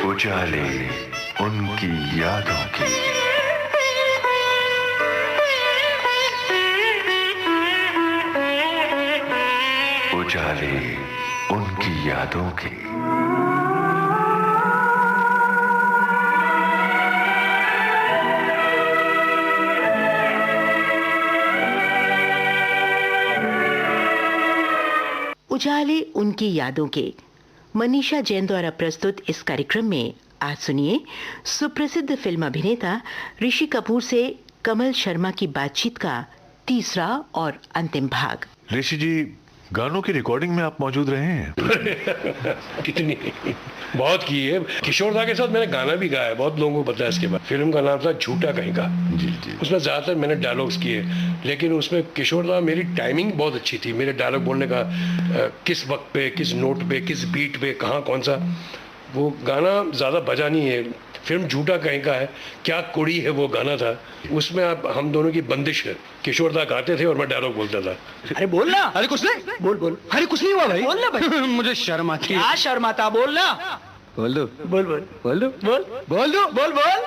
उजाले उनकी यादों की। उजाले उनकी यादों की। उजाले उनकी यादों के मनीषा जैन द्वारा प्रस्तुत इस कार्यक्रम में आज सुनिए सुप्रसिद्ध फिल्म अभिनेता ऋषि कपूर से कमल शर्मा की बातचीत का तीसरा और अंतिम भाग। ऋषि जी, गानों की रिकॉर्डिंग में आप मौजूद रहे हैं? कितनी बहुत की है। किशोर दा के साथ मैंने गाना भी गाया है, बहुत लोगों को पता है इसके बाद। फिल्म का नाम था झूठा कहीं का। जी जी। उसमें ज़्यादातर मैंने डायलॉग्स किए, लेकिन उसमें किशोर दा मेरी टाइमिंग बहुत अच्छी थी। मेरे डायलॉग बोलने का किस वक्त पे, किस नोट पे, किस बीट पे, कहाँ कौन सा, वो गाना ज़्यादा बजा नहीं है। फिल्म झूठा कहीं का है, क्या कुड़ी है वो गाना था। उसमें आप हम दोनों की बंदिश है। किशोर दा गाते थे और मैं डायलॉग बोलता था। अरे बोल ना। अरे कुछ नहीं, बोल बोल। अरे कुछ नहीं हुआ भाई, बोल ना भाई। मुझे शर्म आती है। क्या शर्म आता, बोल ना। बोल दो, बोल बोल बोल दो, बोल बोल दो, बोल बोल।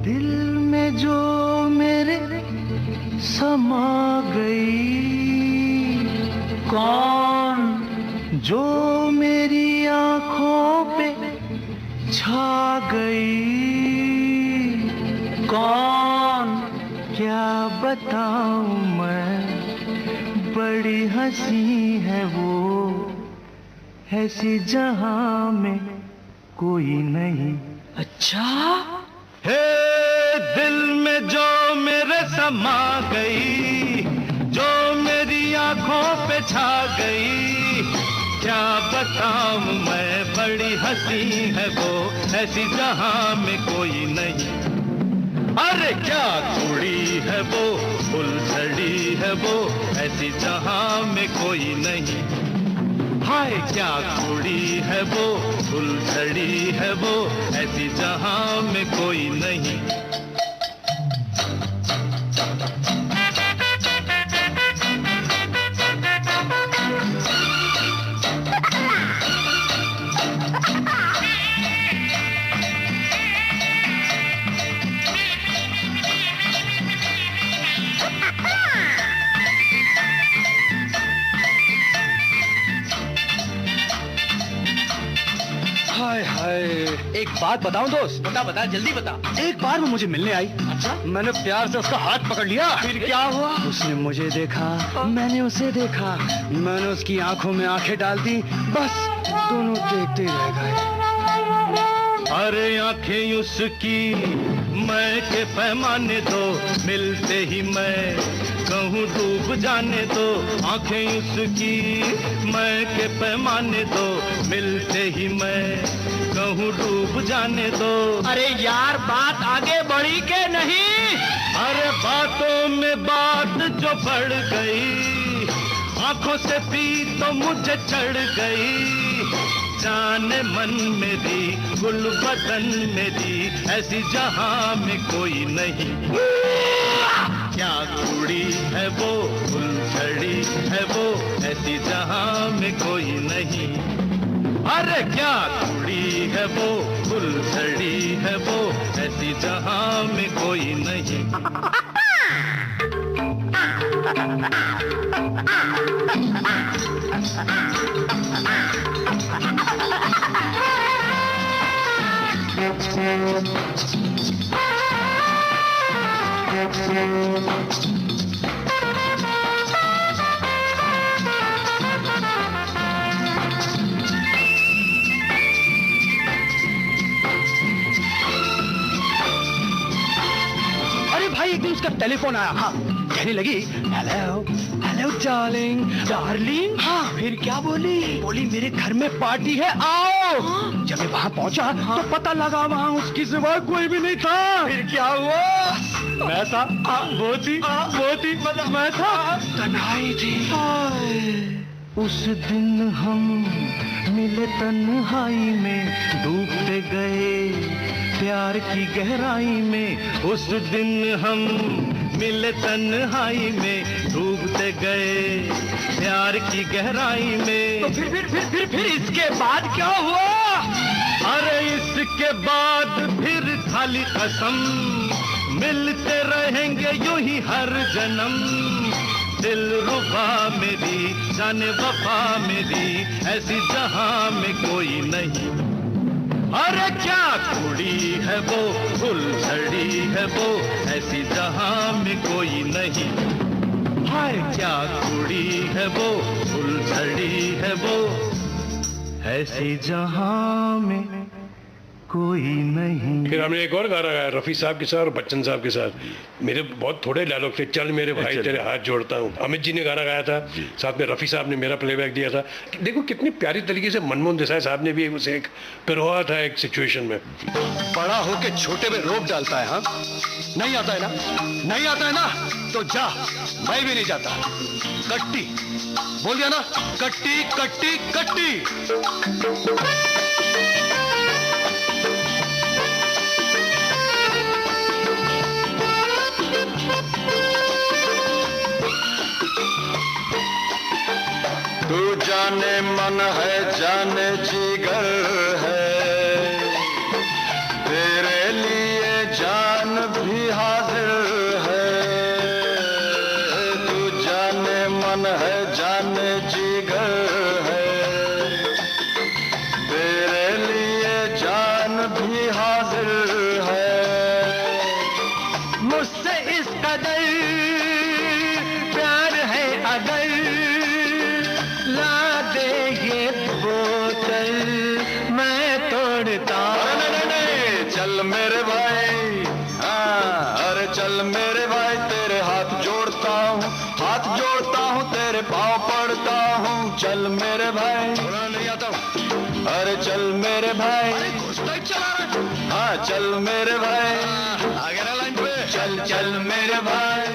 दिल में जो मेरे समा गई, कौन जो मेरी आंखों पे छा गई, कौन क्या बताऊं मैं, बड़ी हंसी है वो, ऐसी जहां में कोई नहीं। अच्छा हे दिल में जो मेरे समा गई, जो मेरी आंखों पे छा गई, क्या बताऊं मैं, बड़ी हंसी है वो, ऐसी जहां में कोई नहीं। अरे क्या कुड़ी है वो, फुलझड़ी है वो, ऐसी जहां में कोई नहीं। हाय क्या कुड़ी है वो, फुलझड़ी है वो, ऐसी जहां में कोई नहीं। हाय हाय, एक बात बताऊं दोस्त? बता बता, जल्दी बता। एक बार वो मुझे मिलने आई। अच्छा? मैंने प्यार से उसका हाथ पकड़ लिया। फिर क्या हुआ? उसने मुझे देखा, मैंने उसे देखा, मैंने उसकी आंखों में आंखें डाल दी, बस दोनों देखते रह गए। अरे आंखें उसकी मैं के पैमाने दो, मिलते ही मैं कहूँ डूब जाने दो। आंखें उसकी मैं के पैमाने दो, मिलते ही मैं कहूँ डूब जाने दो। अरे यार, बात आगे बढ़ी के नहीं? अरे बातों में बात जो बढ़ गई, आंखों से पी तो मुझे चढ़ गई। जाने मन मेरी, गुल बदन मेरी, ऐसी जहां में कोई नहीं। क्या कुड़ी है वो, फुलझड़ी है वो, ऐसी जहां में कोई नहीं। अरे क्या कुड़ी है वो, फुलझड़ी है वो, ऐसी जहां में कोई नहीं। अरे भाई, एक दिन उसका टेलीफोन आया। हाँ, कहने लगी हेलो हेलो डार्लिंग। डार्लिंग? हाँ। फिर क्या बोली? बोली मेरे घर में पार्टी है, आओ। हाँ? जब मैं वहाँ पहुँचा, हाँ, तो पता लगा वहाँ उसकी सिवा कोई भी नहीं था। फिर क्या हुआ? मैं था, वो थी, मतलब मैं था, तन्हाई थी। उस दिन हम मिले तन्हाई में, डूबते गए प्यार की गहराई में। उस दिन हम मिले तन्हाई में, डूबते गए प्यार की गहराई में। तो फिर इसके बाद क्या हुआ? अरे इसके बाद फिर खाली कसम, मिलते रहेंगे यूं ही हर जन्म। दिल रुबा मेरी, जाने वफा मेरी, ऐसी जहां में कोई नहीं। अरे क्या कुड़ी है वो, फुलझड़ी है वो, ऐसी जहां में कोई नहीं। हाय क्या कुड़ी है वो, फुलझड़ी है वो, ऐसी जहां में कोई नहीं। फिर हमने एक और गाना गाया रफ़ी साहब के साथ और बच्चन साहब के साथ। मेरे बहुत थोड़े डायलॉग थे, चल मेरे भाई तेरे हाथ जोड़ता हूँ। अमित जी ने गाना गाया था, साथ में रफ़ी साहब ने मेरा प्लेबैक दिया था। देखो कितनी प्यारी तरीके से मनमोहन देसाई साहब ने भी उसे एक पिरोया था एक सिचुएशन में। बड़ा होके छोटे में रोक डालता है। हाँ नहीं आता है ना, नहीं आता है ना, तो जा, मैं भी नहीं जाता। कट्टी बोल दिया ना, कट्टी कट्टी कट्टी। तू जाने मन है, जाने जिगर है, तेरे लिए जान भी हाजिर है। तू जाने मन है, जाने जिगर है, तेरे लिए जान भी हाजिर है। मुझसे इस कदर प्यार है अगर, ला दे ये बोतल मैं तोड़ता। नहीं, चल मेरे भाई, हाँ अरे चल मेरे भाई, तेरे हाथ जोड़ता हूँ, हाथ जोड़ता हूँ, तेरे पाँव पड़ता हूँ। चल मेरे भाई, नहीं आता हूँ। अरे चल मेरे भाई, हाँ चल मेरे भाई, आगे ना लाइन पे, चल चल मेरे भाई।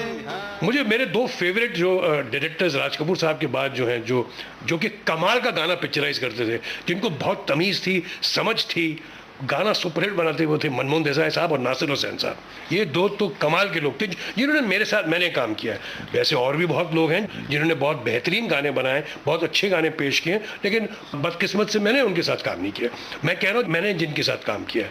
मुझे मेरे दो फेवरेट जो डायरेक्टर्स राज कपूर साहब के बाद जो हैं, जो कि कमाल का गाना पिक्चराइज करते थे, जिनको बहुत तमीज़ थी, समझ थी, गाना सुपरहिट बनाते वो थे मनमोहन देसाई साहब और नासिर हुसैन साहब। ये दो तो कमाल के लोग थे जिन्होंने मेरे साथ मैंने काम किया है। वैसे और भी बहुत लोग हैं जिन्होंने बहुत बेहतरीन गाने बनाए, बहुत अच्छे गाने पेश किए, लेकिन बदकिस्मत से मैंने उनके साथ काम नहीं किया। मैं कह रहा हूँ मैंने जिनके साथ काम किया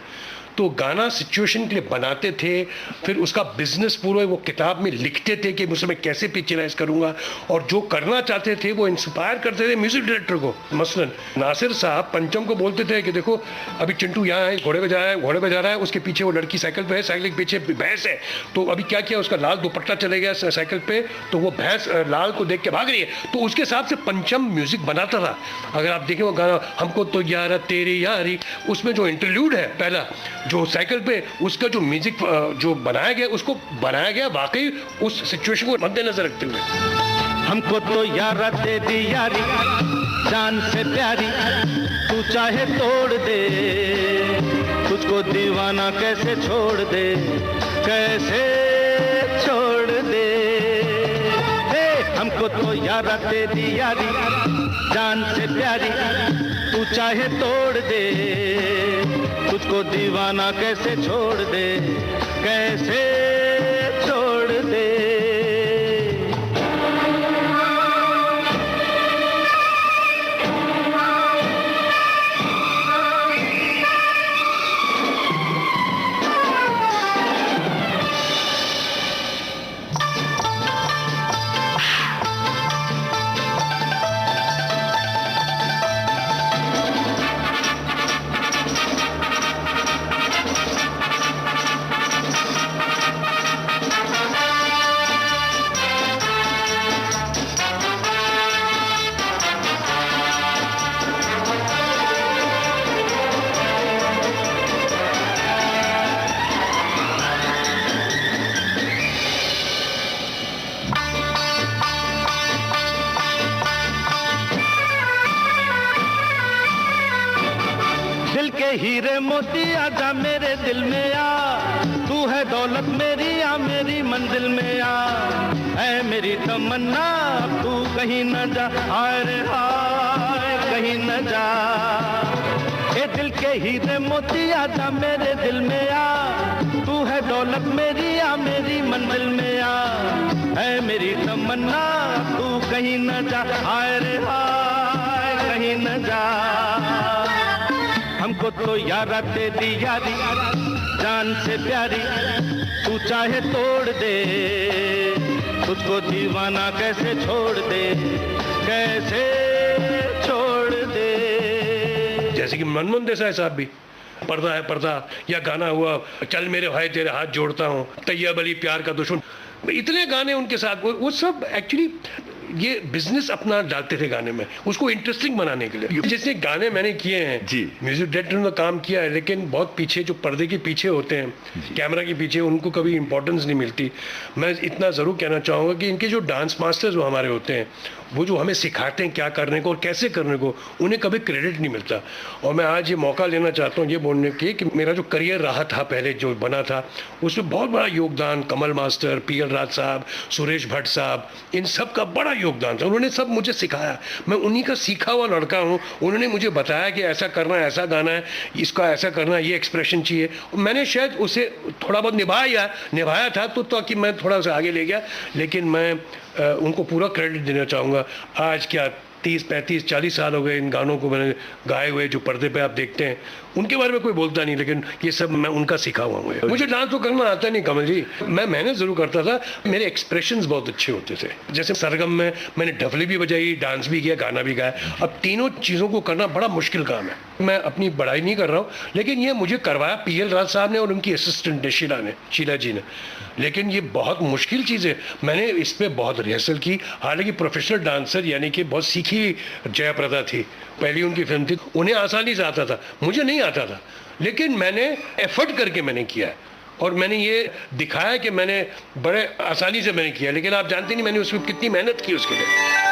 तो गाना सिचुएशन के लिए बनाते थे, फिर उसका बिजनेस पूरा वो किताब में लिखते थे कि मुझसे मैं कैसे पिक्चराइज करूंगा, और जो करना चाहते थे वो इंस्पायर करते थे म्यूजिक डायरेक्टर को। मसलन नासिर साहब पंचम को बोलते थे कि देखो अभी चिंटू यहाँ है, घोड़े पे जा रहा है, घोड़े पे जा रहा है, उसके पीछे वो लड़की साइकिल पे है, साइकिल के पीछे भैंस है, तो अभी क्या किया, उसका लाल दुपट्टा चले गया साइकिल पे, तो वो भैंस लाल को देख के भाग रही है, तो उसके हिसाब से पंचम म्यूजिक बनाता था। अगर आप देखें वो गाना हमको तो यारा तेरी यारी, उसमें जो इंटरल्यूड है पहला जो साइकिल पे, उसका जो म्यूजिक जो बनाया गया, उसको बनाया गया वाकई उस सिचुएशन को मद्देनजर रखते हुए। हमको तो यारा तेरी यारी जान से प्यारी, तू चाहे तोड़ दे, तुझको दीवाना कैसे छोड़ दे, कैसे छोड़ दे। हे हमको तो यारा तेरी यारी जान से प्यारी, तू चाहे तोड़ दे, तुझको दीवाना कैसे छोड़ दे, कैसे छोड़ दे। हीरे मोती आजा मेरे दिल में आ, तू है दौलत मेरी आ मेरी मंजिल में आ, ऐ मेरी तमन्ना तू कहीं न जा, हाय रे हाय कहीं न जा। ए दिल के हीरे मोती आजा मेरे दिल में आ, तू है दौलत मेरी आ मेरी मंजिल में आ, ऐ मेरी तमन्ना तू कहीं न जा, हाय रे हाय कहीं न जा। हमको तो यारा तेरी यारी जान से प्यारी, तू चाहे तोड़ दे, तुझको दीवाना कैसे छोड़ दे, कैसे छोड़ दे। जैसे कि मनमोहन देसाई साहब भी पर्दा है पर्दा, या गाना हुआ चल मेरे भाई तेरे हाथ जोड़ता हूँ, तैयब अली प्यार का दुश्मन, इतने गाने उनके साथ, वो सब एक्चुअली ये बिजनेस अपना डालते थे गाने में, उसको इंटरेस्टिंग बनाने के लिए। जैसे गाने मैंने किए हैं जी, म्यूजिक डायरेक्टर ने काम किया है, लेकिन बहुत पीछे जो पर्दे के पीछे होते हैं, कैमरा के पीछे, उनको कभी इंपॉर्टेंस नहीं मिलती। मैं इतना ज़रूर कहना चाहूँगा कि इनके जो डांस मास्टर्स वो हमारे होते हैं, वो जो हमें सिखाते हैं क्या करने को और कैसे करने को, उन्हें कभी क्रेडिट नहीं मिलता। और मैं आज ये मौका लेना चाहता हूँ ये बोलने की कि मेरा जो करियर रहा था पहले जो बना था, उसमें बहुत बड़ा योगदान कमल मास्टर, पीएल राज साहब, सुरेश भट्ट साहब, इन सब का बड़ा योगदान था। उन्होंने सब मुझे सिखाया, मैं उन्हीं का सीखा हुआ लड़का हूँ। उन्होंने मुझे बताया कि ऐसा करना है, ऐसा गाना है, इसका ऐसा करना है, ये एक्सप्रेशन चाहिए। मैंने शायद उसे थोड़ा बहुत निभाया था तो कि मैं थोड़ा सा आगे ले गया, लेकिन मैं उनको पूरा क्रेडिट देना चाहूँगा। आज क्या 30, 35, 40 साल हो गए इन गानों को मैंने गाए हुए, जो पर्दे पे आप देखते हैं, उनके बारे में कोई बोलता नहीं, लेकिन ये सब मैं उनका सीखा हुआ हूँ। मुझे डांस तो करना आता नहीं कमल जी, मैं मेहनत ज़रूर करता था, मेरे एक्सप्रेशंस बहुत अच्छे होते थे। जैसे सरगम में मैंने ढफली भी बजाई, डांस भी किया, गाना भी गाया। अब तीनों चीज़ों को करना बड़ा मुश्किल काम है। मैं अपनी बड़ाई नहीं कर रहा हूँ, लेकिन ये मुझे करवाया पीएल राज साहब ने और उनकी असिस्टेंट शीला जी ने। लेकिन ये बहुत मुश्किल चीज़ है, मैंने इस पर बहुत रिहर्सल की। हालांकि प्रोफेशनल डांसर यानी कि बहुत सीखी जयाप्रदा थी, पहली उनकी फिल्म थी, उन्हें आसानी से आता था, मुझे नहीं आता था, लेकिन मैंने एफर्ट करके मैंने किया है और मैंने ये दिखाया कि मैंने बड़े आसानी से मैंने किया। लेकिन आप जानते नहीं मैंने उसमें कितनी मेहनत की उसके लिए।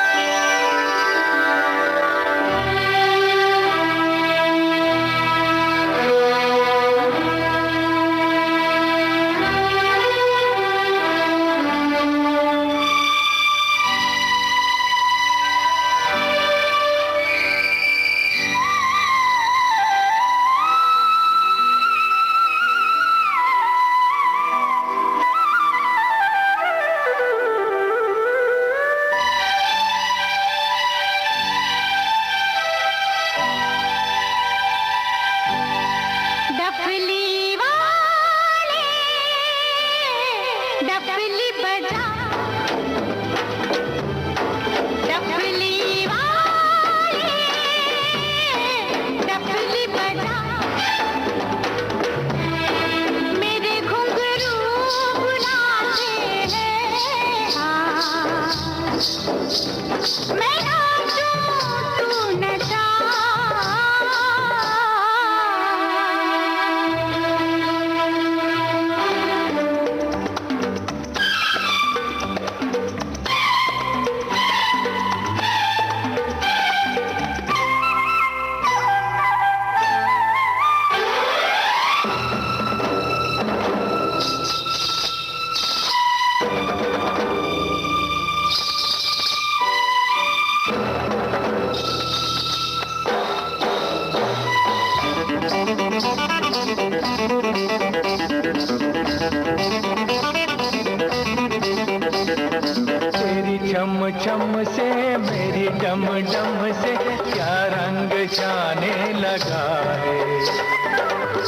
छम से मेरी डम डम से क्या रंग जाने लगा है।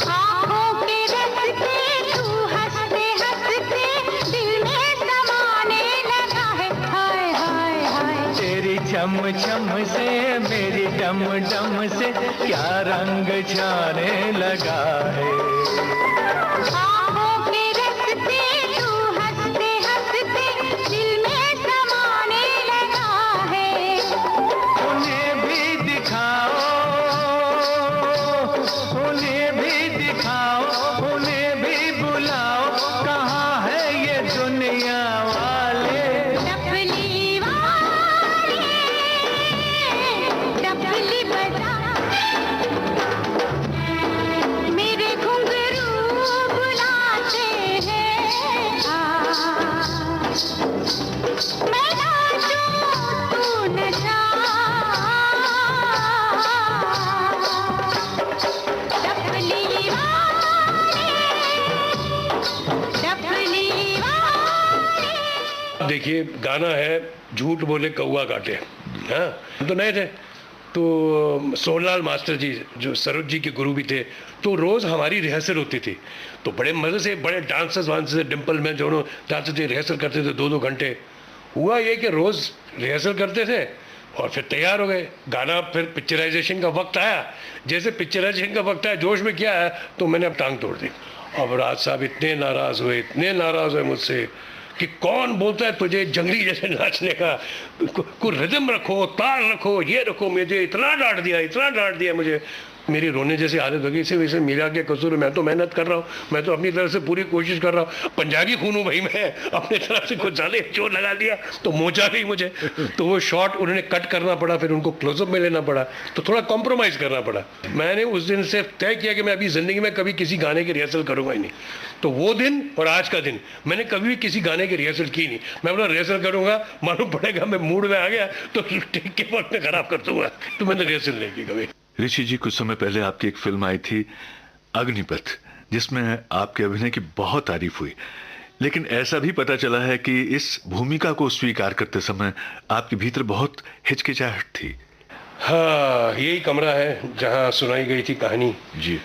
आँखों के रस्ते तू हंसते हंसते दिल में समाने लगा है। हाय हाय हाय तेरी छम छम से मेरी डम डम से क्या रंग जाने लगा है। आँखों के रस्ते तू हंसते हंसते दिल में समाने लगा है। उन्हें भी दिखाओ, उन्हें भी दिखाओ, उन्हें भी बुलाओ, कहाँ है ये दुनिया वाले। डफली वाले डफली बजा, मेरे घुंघरू बुलाते हैं। मैं नाचूं तू नचा, डफली वाले डफली वाले। देखिए गाना है झूठ बोले कौवा काटे, हाँ हम तो नए थे, तो सोनलाल मास्टर जी जो सरोज जी के गुरु भी थे, तो रोज़ हमारी रिहर्सल होती थी। तो बड़े मज़े से बड़े डांसर्स वांसर्स डिम्पल में दोनों डांसर थे, रिहर्सल करते थे 2-2 घंटे। हुआ ये कि रोज़ रिहर्सल करते थे और फिर तैयार हो गए। गाना फिर पिक्चराइजेशन का वक्त आया, जैसे पिक्चराइजेशन का वक्त आया जोश में क्या आया तो मैंने अब टांग तोड़ दी। अब राज साहब इतने नाराज़ हुए मुझसे कि कौन बोलता है तुझे जंगली जैसे नाचने का, कोई रिदम रखो, ताल रखो, ये रखो। मुझे इतना डांट दिया मुझे। मेरी रोने जैसी आदत हो गई। इसे वैसे मेरा क्या कसूर है, मैं तो मेहनत कर रहा हूँ, मैं तो अपनी तरफ से पूरी कोशिश कर रहा हूँ। पंजाबी खून हूँ भाई मैं, अपनी तरफ से कुछ ज़्यादा जोर लगा दिया तो मोचा गई मुझे। तो वो शॉट उन्होंने कट करना पड़ा, फिर उनको क्लोजअप में लेना पड़ा, तो थोड़ा कॉम्प्रोमाइज़ करना पड़ा। मैंने उस दिन से तय किया कि मैं अभी ज़िंदगी में कभी किसी गाने की रिहर्सल करूँगा ही नहीं। तो वो दिन और आज का दिन मैंने कभी भी किसी गाने की रिहर्सल की नहीं। मैं अपना रिहर्सल करूँगा, मालूम पड़ेगा मैं मूड में आ गया तो टेक के वक्त में ख़राब कर दूँगा, तो मैंने रिहर्सल नहीं की कभी। ऋषि जी, कुछ समय पहले आपकी एक फिल्म आई थी अग्निपथ, जिसमें आपके अभिनय की बहुत तारीफ हुई, लेकिन ऐसा भी पता चला है कि इस भूमिका को स्वीकार करते समय आपके भीतर बहुत हिचकिचाहट थी। हाँ, यही कमरा है जहाँ सुनाई गई थी कहानी जी।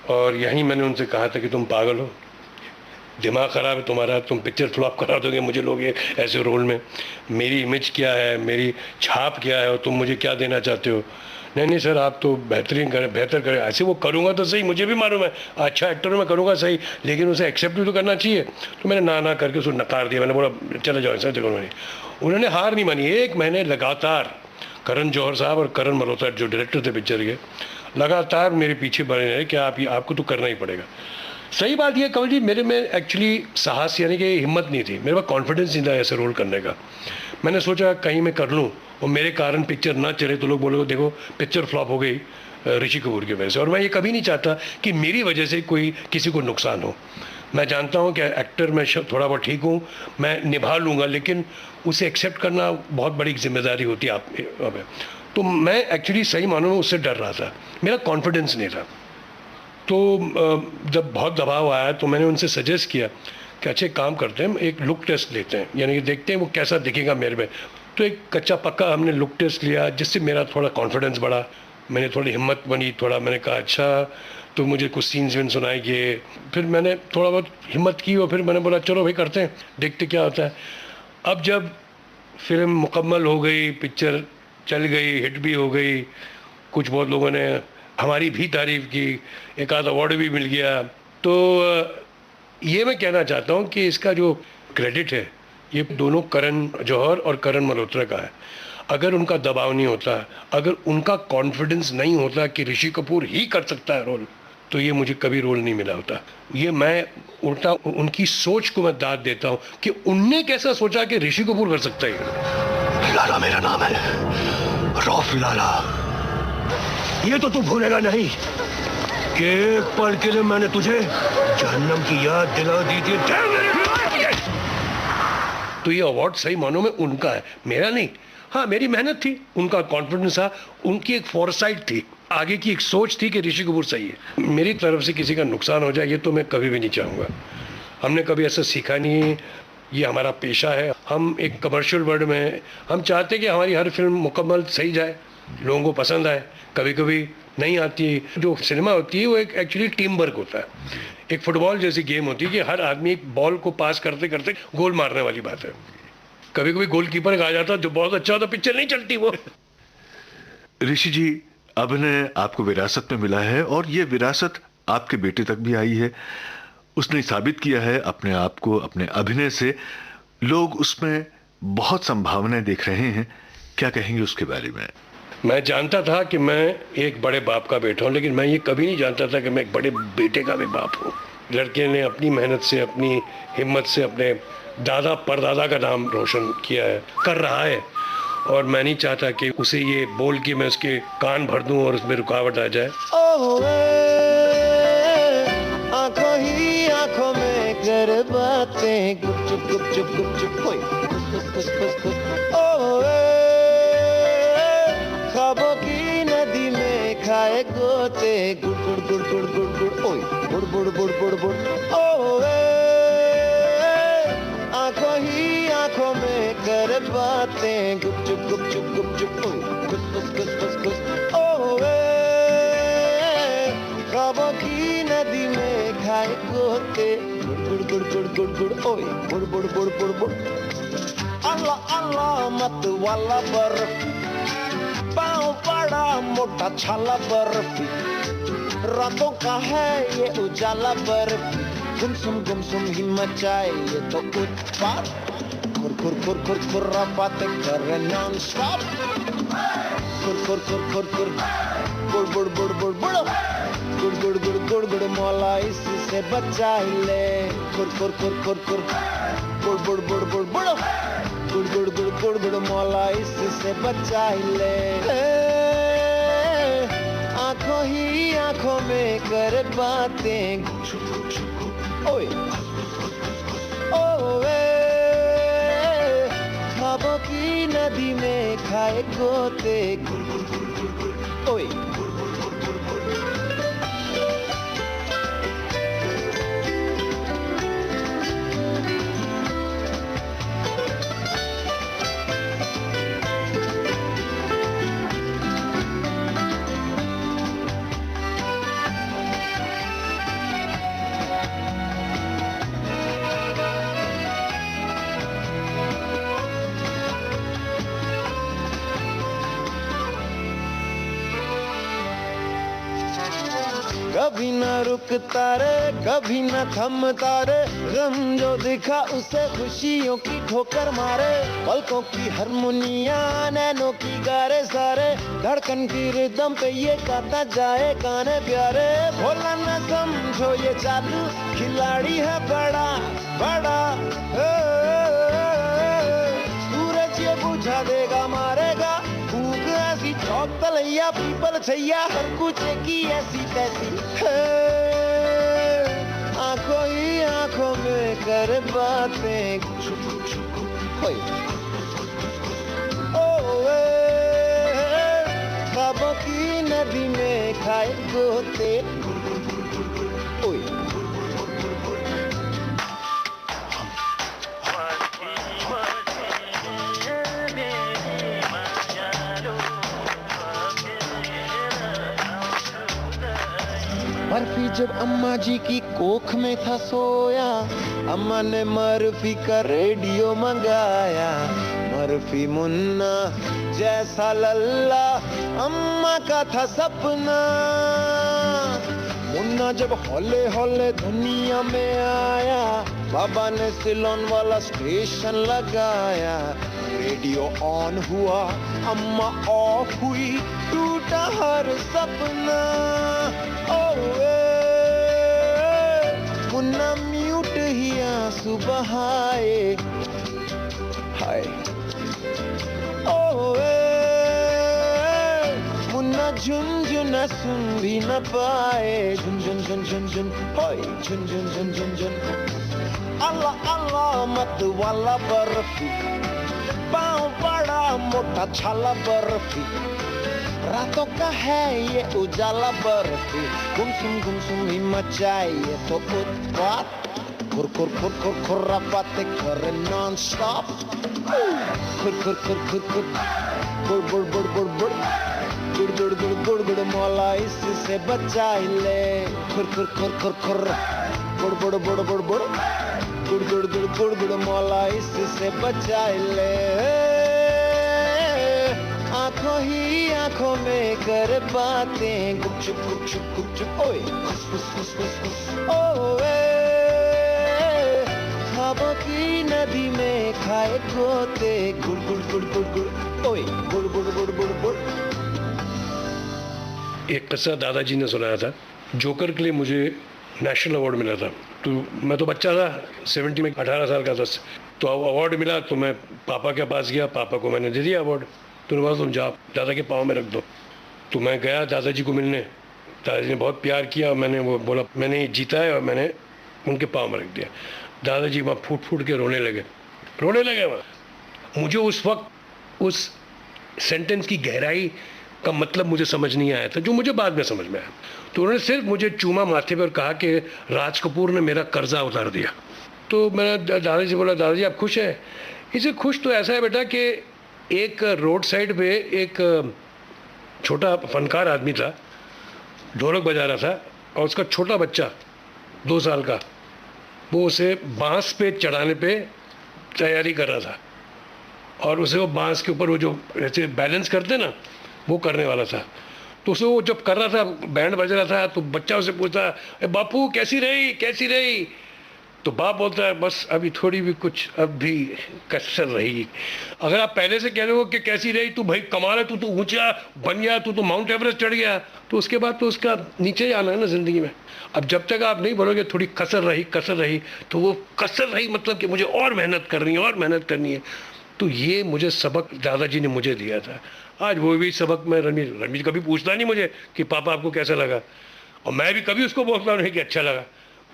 और यहीं मैंने उनसे कहा था कि तुम पागल हो, दिमाग ख़राब है तुम्हारा, तुम पिक्चर फ्लॉप करा दोगे मुझे लोग ये ऐसे रोल में। मेरी इमेज क्या है, मेरी छाप क्या है और तुम मुझे क्या देना चाहते हो। नहीं सर, आप तो बेहतर करें। ऐसे वो करूँगा तो सही, मुझे भी मालूम है अच्छा एक्टर मैं करूँगा सही, लेकिन उसे एक्सेप्ट भी तो करना चाहिए। तो मैंने ना करके उसको नकार दिया। मैंने बोला चले जाओ ऐसा जगह नहीं। उन्होंने हार नहीं मानी। 1 महीने लगातार करण जौहर साहब और करण मल्होत्रा जो डायरेक्टर थे पिक्चर के, लगातार मेरे पीछे बने रहे कि आपको तो करना ही पड़ेगा। सही बात यह कमल जी, मेरे में एक्चुअली साहस यानी कि हिम्मत नहीं थी, मेरे पास कॉन्फिडेंस नहीं था ऐसे रोल करने का। मैंने सोचा कहीं मैं कर लूँ और मेरे कारण पिक्चर ना चले तो लोग बोलोगे देखो पिक्चर फ्लॉप हो गई ऋषि कपूर की वजह से। और मैं ये कभी नहीं चाहता कि मेरी वजह से कोई किसी को नुकसान हो। मैं जानता हूँ कि एक्टर मैं थोड़ा बहुत ठीक हूँ, मैं निभा लूँगा, लेकिन उसे एक्सेप्ट करना बहुत बड़ी जिम्मेदारी होती है आप। तो मैं एक्चुअली सही मानूँ में उससे डर रहा था, मेरा कॉन्फिडेंस नहीं था। तो जब बहुत दबाव आया तो मैंने उनसे सजेस्ट किया कि अच्छे काम करते हैं, एक लुक टेस्ट लेते हैं, यानी कि देखते हैं वो कैसा दिखेगा मेरे में। तो एक कच्चा पक्का हमने लुक टेस्ट लिया, जिससे मेरा थोड़ा कॉन्फिडेंस बढ़ा, मैंने थोड़ी हिम्मत बनी, थोड़ा मैंने कहा अच्छा तो मुझे कुछ सीन्स विन सुनाएंगे। फिर मैंने थोड़ा बहुत हिम्मत की और फिर मैंने बोला चलो भाई करते हैं, देखते क्या होता है। अब जब फिल्म मुकम्मल हो गई, पिक्चर चल गई, हिट भी हो गई, कुछ बहुत लोगों ने हमारी भी तारीफ़ की, एक आध अवार्ड भी मिल गया, तो ये मैं कहना चाहता हूँ कि इसका जो क्रेडिट है ये दोनों करण जौहर और करण मल्होत्रा का है। अगर उनका दबाव नहीं होता, अगर उनका कॉन्फिडेंस नहीं होता कि ऋषि कपूर ही कर सकता है रोल, तो ये मुझे कभी रोल नहीं मिला होता। ये मैं उल्टा उनकी सोच को मैं दाद देता हूँ कि उनने कैसा सोचा कि ऋषि कपूर कर सकता है। लाला मेरा नाम है, रौफ लाला। ये तो तू भूलेगा नहीं कि एक पल के लिए मैंने तुझे जहन्नम की याद दिला दी थी। तो ये अवार्ड सही मानों में उनका है, मेरा नहीं। हाँ, मेरी मेहनत थी, उनका कॉन्फिडेंस था, उनकी एक फोरसाइट थी, आगे की एक सोच थी कि ऋषि कपूर सही है। मेरी तरफ से किसी का नुकसान हो जाए ये तो मैं कभी भी नहीं चाहूँगा। हमने कभी ऐसा सीखा नहीं, ये हमारा पेशा है। हम एक कमर्शियल वर्ल्ड में हम चाहते हैं कि हमारी हर फिल्म मुकम्मल सही जाए, लोगों को पसंद आए। कभी कभी नहीं आती। जो सिनेमा होती है वो एक एक्चुअली टीम वर्क होता है, एक फुटबॉल जैसी गेम होती है कि हर आदमी एक बॉल को पास करते करते गोल मारने वाली बात है। कभी कभी गोलकीपर आ जाता जो बहुत अच्छा होता, पिक्चर नहीं चलती वो। ऋषि जी, अभिनय आपको विरासत में मिला है और ये विरासत आपके बेटे तक भी आई है। उसने साबित किया है अपने आप को, अपने अभिनय से लोग उसमें बहुत संभावनाएं देख रहे हैं। क्या कहेंगे उसके बारे में? मैं जानता था कि मैं एक बड़े बाप का बेटा हूँ, लेकिन मैं ये कभी नहीं जानता था कि मैं एक बड़े बेटे का भी बाप हूँ। लड़के ने अपनी मेहनत से, अपनी हिम्मत से अपने दादा परदादा का नाम रोशन किया है, कर रहा है, और मैं नहीं चाहता कि उसे ये बोल के मैं उसके कान भर दूं और उसमें रुकावट आ जाए। आंखों ही आंखों में कर बातें, गुपचुप गुपचुप गुपचुप, कोई खुस खुस खुस खुस, ख्वाबों की नदी में खाए गोते, गुड़ गुड़ गुड़ गुड़ गुड़ गुड़, ओए बुड़ बुड़ बुड़ बुड़ बुड़, आंखों ही आंखों में कर बातें, गुपचुप गुपचुप गुपचुप, ओए खुस खुस खुस खुस। ख्वाबों की नदी में खाए गोते गुड़ गुड़ गुड़ गुड़ गुड़ गुड़ ओए गुड़ गुड़ गुड़ गुड़ गुड़ अल्लाह अल्लाह मत वाला बर्फी पाँव बड़ा मोटा छाला बर्फी रातों का है ये उजाला बर्फी गुमसुम ही मचाए ये तो उत्पात खुर खुर खुर खुर खुर्रा बातें करे नॉन स्टॉप खुर खुर खुर खुर खुर बुड़ बुड़ बुड़ बुड़ बुड़ गुड़ गुड़ गुड़ गुड़ गुड़ मौला इससे बचा ही ले खुर खुर खुर खुर खुर बुड़ बुड़ बुड़ बुड़ बुड़ गुड़ गुड़ गुड़ गुड़ गुड़ मौला इससे बचा ही ले आंखों ही आंखों में कर बातें ओए ओए ख्वाबों की नदी में खाए गोते ओए कभी न रुकता रे कभी न थमता रे गम जो दिखा उसे खुशियों की ठोकर मारे पलकों की हारमोनिया नैनों की गारे सारे धड़कन की रिदम पे ये गाता जाए गाने प्यारे भोला न समझो ये चालू खिलाड़ी है बड़ा बड़ा सूरज ये बुझा देगा मारेगा भूख ऐसी चौक तलैया पीपल छैया हर कुछ की ऐसी तैसी आंखों ही आंखों में कर बातें ओए ख्वाबों की नदी में खाए गोते ओए बर्फी जब अम्मा जी की कोख में था सोया अम्मा ने मर्फी का रेडियो मंगाया मर्फी मुन्ना जैसा लल्ला अम्मा का था सपना मुन्ना जब हौले हौले दुनिया में आया बाबा ने सिलोन वाला स्टेशन लगाया रेडियो ऑन हुआ अम्मा ऑफ हुई टूटा हर सपना ओए मुन्ना म्यूट ही आंसू बहाए हाय ओए मुन्ना झुनझुना सुन भी न पाए झुन झुन झुन झुन झुन होय झुन झुन झुन झुन झुन अल्लाह अल्लाह मत वाला बर्फी पाँव बड़ा मोटा छाला बर्फी रातों का है ये उजाला बर्फी गुमसुम ही मचाए ये तो उत्पात खुर खुर खुर खुर खुर्रा बातें करे नॉन स्टॉप खुर खुर खुर खुर खुर बुड़ बुड़ बुड़ बुड़ बुड़ गुड़ गुड़ गुड़ गुड़ गुड़ मौला इससे बचा ही ले खुर खुर खुर खुर खुर बुड़ बुड़ बुड़ बुड़ बुड़ गुड़ गुड़ गुड़ गुड़ गुड़ मौला इससे बचा ही ले आंखों ही आंखों में कर बातें गुपचुप ओए ओए ख्वाबों की नदी में खाए गोते गुड़ गुड़ गुड़ गुड़ गुड़ ओए गुड़ गुड़ गुड़ गुड़ गुड़ एक किस्सा दादाजी ने सुनाया था जोकर के लिए मुझे नेशनल अवार्ड मिला था तो मैं तो बच्चा था 70 में 18 साल का था तो अवार्ड मिला तो मैं पापा के पास गया पापा को मैंने दे दिया अवार्ड तो बोला तुम जाओ दादा के पाँव में रख दो तो मैं गया दादाजी को मिलने दादाजी ने बहुत प्यार किया मैंने वो बोला मैंने जीता है और मैंने उनके पाँव में रख दिया दादाजी वहाँ फूट फूट के रोने लगे वहाँ मुझे उस वक्त उस सेंटेंस की गहराई का मतलब मुझे समझ नहीं आया था जो मुझे बाद में समझ में आया तो उन्होंने सिर्फ मुझे चूमा माथे पर कहा कि राज कपूर ने मेरा कर्जा उतार दिया तो मैंने दादाजी से बोला दादाजी आप खुश हैं इसे खुश तो ऐसा है बेटा कि एक रोड साइड पे एक छोटा फनकार आदमी था ढोलक बजा रहा था और उसका छोटा बच्चा 2 साल का, वो उसे बांस पे चढ़ाने पे तैयारी कर रहा था, और उसे वो बांस के ऊपर वो जो ऐसे बैलेंस करते ना, वो करने वाला था। तो उसे वो जब कर रहा था, बैंड बज रहा था, तो बच्चा उसे पूछता, "ए बापू कैसी रही, कैसी रही?" तो बाप बोलता है, "बस अभी थोड़ी भी कुछ अब भी कसर रही।" अगर आप पहले से कह रहे हो कि कैसी रही, तू भाई कमाल है, तू तो ऊंचा बन गया, तू तो माउंट एवरेस्ट चढ़ गया, तो उसके बाद तो उसका नीचे ही आना है ना ज़िंदगी में। अब जब तक आप नहीं बोलोगे थोड़ी कसर रही, तो वो कसर रही मतलब कि मुझे और मेहनत करनी है, और मेहनत करनी है। तो ये मुझे सबक दादाजी ने मुझे दिया था। आज वो भी सबक मैं रणवीर कभी पूछता नहीं मुझे कि पापा आपको कैसा लगा, और मैं भी कभी उसको बोलता नहीं कि अच्छा लगा।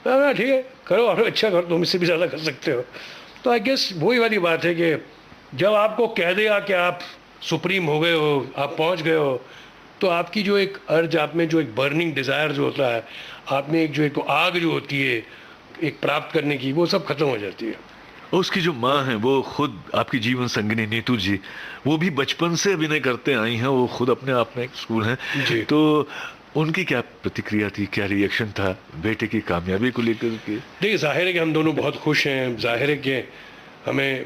मैं ठीक है करो, और अच्छा करो, तुम इससे भी ज़्यादा कर सकते हो। तो आई गेस वही वाली बात है कि जब आपको कह देगा कि आप सुप्रीम हो गए हो, आप पहुंच गए हो, तो आपकी जो एक अर्ज, आप में जो एक बर्निंग डिज़ायर जो होता है, आप में एक जो एक आग जो होती है एक प्राप्त करने की, वो सब खत्म हो जाती है। उसकी जो माँ है वो खुद आपकी जीवन संगिनी नीतू जी, वो भी बचपन से अभिनय करते आई हैं, वो खुद अपने आप में एक स्कूल हैं। जी। तो उनकी क्या प्रतिक्रिया थी, क्या रिएक्शन था बेटे की कामयाबी को लेकर के? देखिए, जाहिर है कि हम दोनों बहुत खुश हैं। जाहिर है कि हमें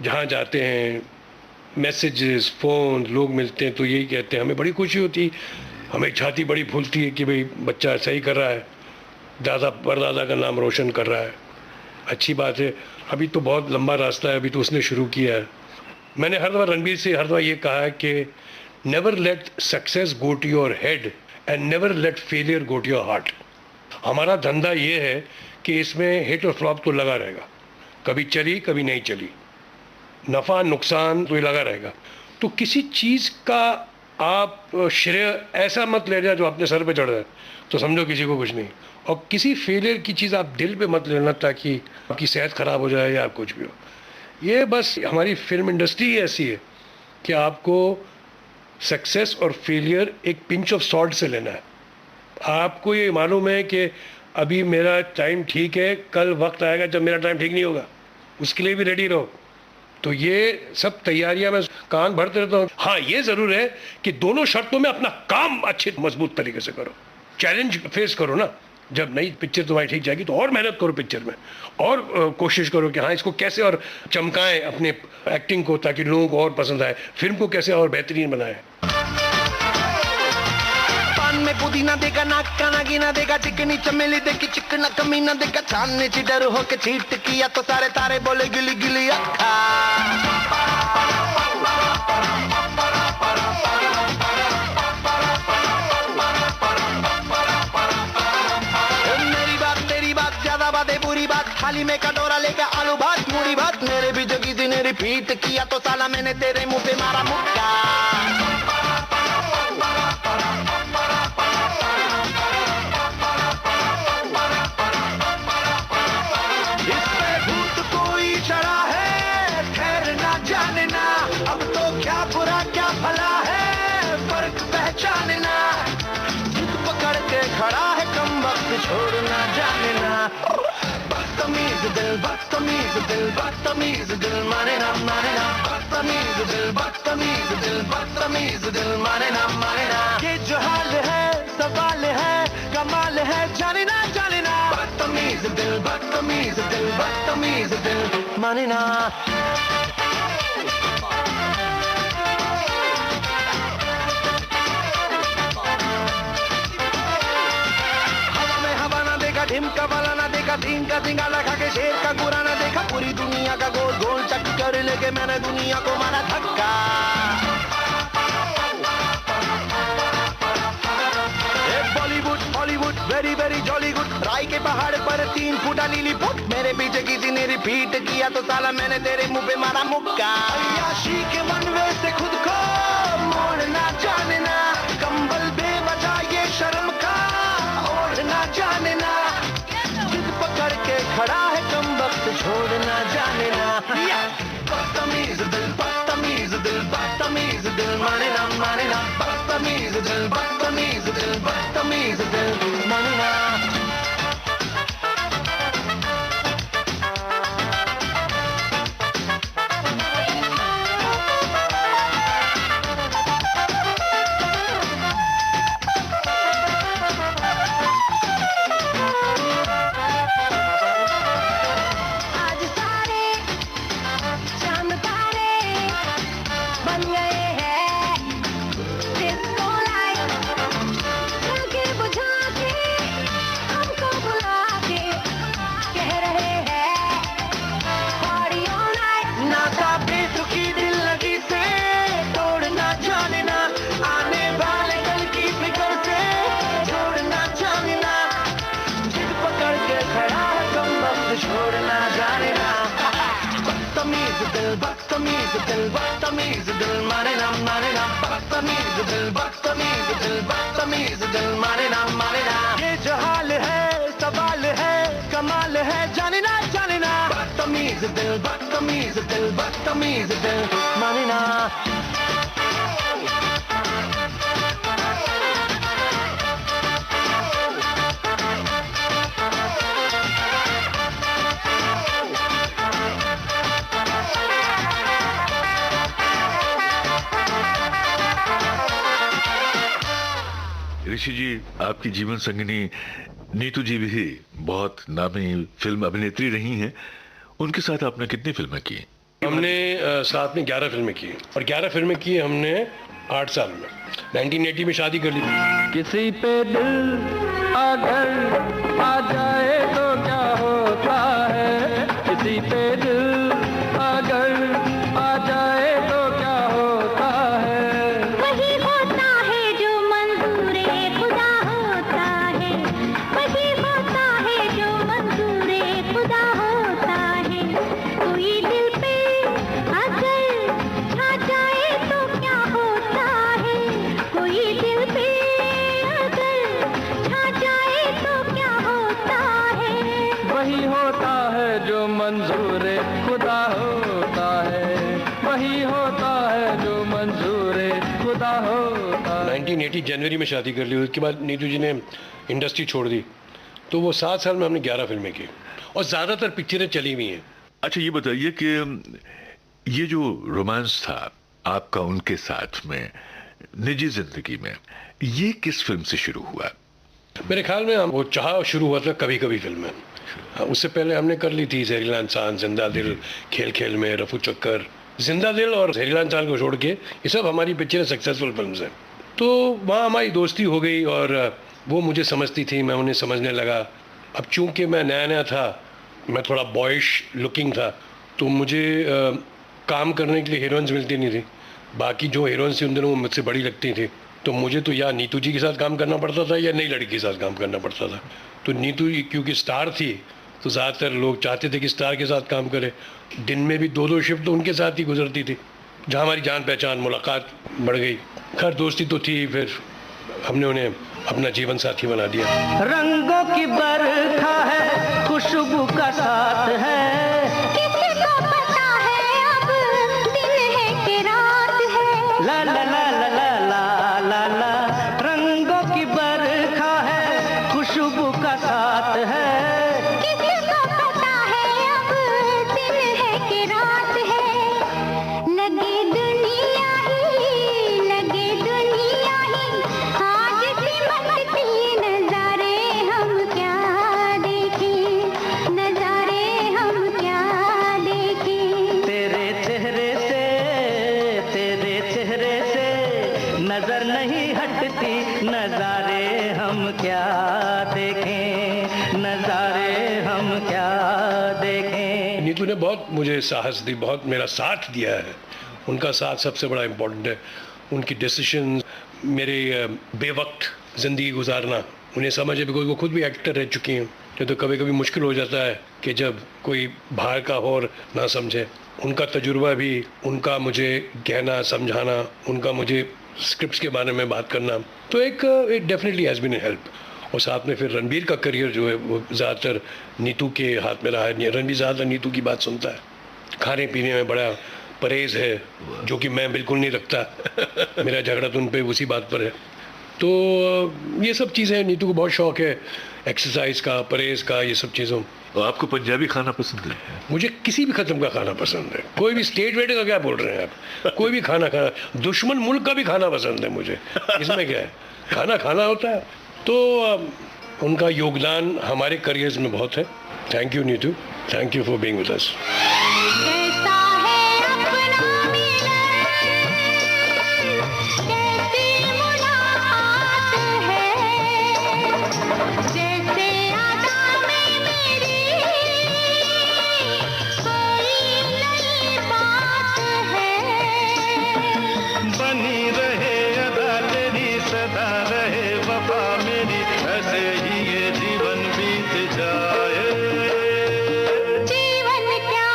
जहाँ जाते हैं, मैसेजेस, फ़ोन, लोग मिलते हैं तो यही कहते हैं, हमें बड़ी खुशी होती है, हमें छाती बड़ी फूलती है कि भाई बच्चा सही कर रहा है, दादा परदादा का नाम रोशन कर रहा है। अच्छी बात है। अभी तो बहुत लंबा रास्ता है, अभी तो उसने शुरू किया है। मैंने हर दफ़ा रणवीर से हर दफ़ा ये कहा है कि never let success go to your head and never let failure go to your heart. हमारा धंधा ये है कि इसमें हिट और फ्लॉप तो लगा रहेगा, कभी चली कभी नहीं चली, नफ़ा नुकसान तो ये लगा रहेगा। तो किसी चीज़ का आप श्रेय ऐसा मत ले जाए जो अपने सर पे चढ़ जाए, तो समझो किसी को कुछ नहीं। और किसी फेलियर की चीज़ आप दिल पे मत लेना ताकि आपकी सेहत ख़राब हो जाए या कुछ भी हो। ये बस हमारी फिल्म इंडस्ट्री ऐसी है कि आपको सक्सेस और फेलियर एक पिंच ऑफ सॉल्ट से लेना है। आपको ये मालूम है कि अभी मेरा टाइम ठीक है, कल वक्त आएगा जब मेरा टाइम ठीक नहीं होगा, उसके लिए भी रेडी रहो। तो ये सब तैयारियां मैं कान भरते रहता हूँ। हाँ, ये ज़रूर है कि दोनों शर्तों में अपना काम अच्छे मजबूत तरीके से करो, चैलेंज फेस करो ना। जब नई पिक्चर तुम्हारी ठीक जाएगी तो और मेहनत करो पिक्चर में, और कोशिश करो कि हाँ इसको कैसे और चमकाएं अपने एक्टिंग को, ताकि लोगों को और पसंद आए, फिल्म को कैसे और बेहतरीन बनाएं। पान में पुदीना देगा, नाक का नागिना देगा, चिकनी चमेली देखी चिकना कमीना देगा, छानने चिडर होके चीट किया तो सारे तारे बोले गिली गिली अक्खा। मेरी बात तेरी बात ज्यादा बातें बुरी बात, थाली में कटोरा लेके आलू भात मूड़ी भात, मेरे भी जगी थी ने रिपीट किया तो साला मैंने तेरे मुंह पे मारा मुक्का। खड़ा है कम वक्त छोड़ना जाने ना, बदतमीज दिल बदतमीज दिल बदतमीज दिल माने ना बदतमीज दिल बदतमीज दिल बदतमीज दिल माने ना ये जो हाल है सवाल है कमाल है जाने ना बदतमीज दिल बदतमीज दिल बदतमीज दिल माने ना। ढिमका वाला ना देखा, धीम का सिंगा लगा के शेर का गुरा ना देखा, पूरी दुनिया का गोल गोल चक्कर लेके मैंने दुनिया को मारा धक्का। Bollywood Hollywood very very jolly good, राय के पहाड़ पर 3 फुटा लीली पुट, मेरे पीछे किसी ने रिपीट किया तो साला मैंने तेरे मुंह पे मारा मुक्का। अय्याशी के मनवे से खुद को मोड़ना जाने ना, कंबल बेवजह ये शर्म का ओढ़ना जाने ना, पकड़ के खड़ा है कम वक्त छोड़ना जाने ना। बदतमीज दिल बदतमीज दिल बदतमीज दिल माने ना बदतमीज दिल बदतमीज दिल बदतमीज दिल माने ना। बदतमीज दिल बदतमीज दिल बदतमीज दिल माने ना बदतमीज दिल बदतमीज दिल बदतमीज दिल माने ना ये जो हाल है सवाल है कमाल है जाने ना बदतमीज दिल माने ना ऋषि जी, आपकी जीवन संगिनी नीतू जी भी बहुत नामी फिल्म अभिनेत्री रही हैं। उनके साथ आपने कितनी फिल्में की? हमने साथ में 11 फिल्में की और 11 फिल्में की हमने 8 साल में। 1980 में शादी कर ली थी। किसी पे दिल अगर आ जाए तो क्या होता है, किसी पे दिल अगर आ जाए तो क्या होता है, वही होता है जो मंजूरे खुदा होता है, वही होता है जो मंजूरे खुदा होता है। कोई दिल पे अगर छा जाए तो क्या होता है, कोई दिल पे अगर छा जाए तो क्या होता है, वही होता है जो मंजूरे खुदा होता है, वही होता है जो मंजूरे खुदा होता है। 1980 जनवरी में शादी कर ली। उसके बाद नीतू जी ने इंडस्ट्री छोड़ दी, तो वो 7 साल में हमने 11 फिल्में की और ज़्यादातर पिक्चरें चली हुई हैं। अच्छा, ये बताइए कि ये जो रोमांस था आपका उनके साथ में निजी जिंदगी में, ये किस फिल्म से शुरू हुआ? मेरे ख्याल में वो चाह शुरू हुआ था कभी कभी फिल्म में। उससे पहले हमने कर ली थी जहरीला इंसान, जिंदा दिल, खेल खेल में, रफू चक्कर। जिंदा दिल और जहरीला इंसान को छोड़ के ये सब हमारी पिक्चरें सक्सेसफुल फिल्म्स हैं। तो वहाँ हमारी दोस्ती हो गई और वो मुझे समझती थी, मैं उन्हें समझने लगा। अब चूंकि मैं नया नया था, मैं थोड़ा बॉयश लुकिंग था, तो मुझे काम करने के लिए हीरोइंस मिलती नहीं थी। बाकी जो हीरोइंस थी उन दिनों वो मुझसे बड़ी लगती थी, तो मुझे तो या नीतू जी के साथ काम करना पड़ता था या नई लड़की के साथ काम करना पड़ता था। तो नीतू जी क्योंकि स्टार थी तो ज़्यादातर लोग चाहते थे कि स्टार के साथ काम करे। दिन में भी 2-2 शिफ्ट तो उनके साथ ही गुजरती थी, जहाँ हमारी जान पहचान मुलाकात बढ़ गई। खैर दोस्ती तो थी, फिर हमने उन्हें अपना जीवन साथी बना दिया। रंगों की बरखा है, खुशबू का साथ है, किसको पता है अब दिन है कि रात है, ला ला ला ला ला ला ला ला। रंगों की बरखा है, खुशबू का साथ है, किसको पता है अब दिन है कि रात है। लगे दुनिया ही आज सिमटती नजारे हम क्या देखें, नजारे हम क्या देखें। तेरे चेहरे से नजर नहीं हटती, नजारे हम क्या देखें, नजारे हम क्या देखें। नीतू ने बहुत मुझे साहस दी, बहुत मेरा साथ दिया है। उनका साथ सबसे बड़ा इम्पोर्टेंट है। उनकी डिसीजन, मेरे बेवक्त ज़िंदगी गुजारना, उन्हें समझ है, बिकॉज वो खुद भी एक्टर रह चुकी हैं। तो कभी कभी मुश्किल हो जाता है कि जब कोई बाहर का और ना समझे। उनका तजुर्बा भी, उनका मुझे कहना समझाना, उनका मुझे स्क्रिप्ट्स के बारे में बात करना, तो एक definitely has been a help. और साथ में फिर रणबीर का करियर जो है वो ज़्यादातर नीतू के हाथ में रहा है। रणबीर ज़्यादातर नीतू की बात सुनता है, खाने पीने में बड़ा परहेज़ है, जो कि मैं बिल्कुल नहीं रखता। मेरा झगड़ा तो उन पे उसी बात पर है। तो ये सब चीज़ें, नीतू को बहुत शौक़ है एक्सरसाइज का, परहेज़ का, ये सब चीज़ों। और आपको पंजाबी खाना पसंद है? मुझे किसी भी खत्म का खाना पसंद है। कोई भी स्टेट वेट का क्या बोल रहे हैं आप, कोई भी खाना खाना, दुश्मन मुल्क का भी खाना पसंद है मुझे। इसमें क्या है, खाना खाना होता है। तो उनका योगदान हमारे करियर्स में बहुत है। Thank you Neetu, thank you for being with us. कैसा है अपना मिलन, कैसी मुलाकात है, जैसे आदा में मेरी कोई नई बात है। बनी रहे अदा तेरी, सदा रहे वफा मेरी, ऐसे ही ये जीवन बीत जाए। जीवन क्या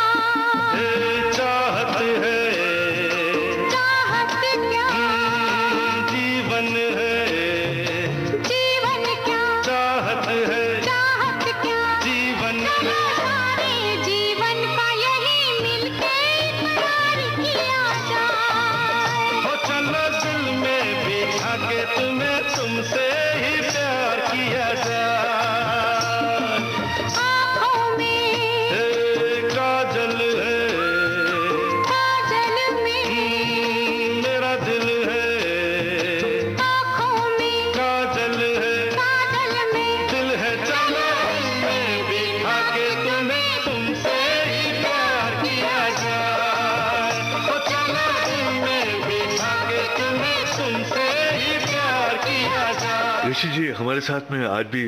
ऋषि जी, हमारे साथ में आज भी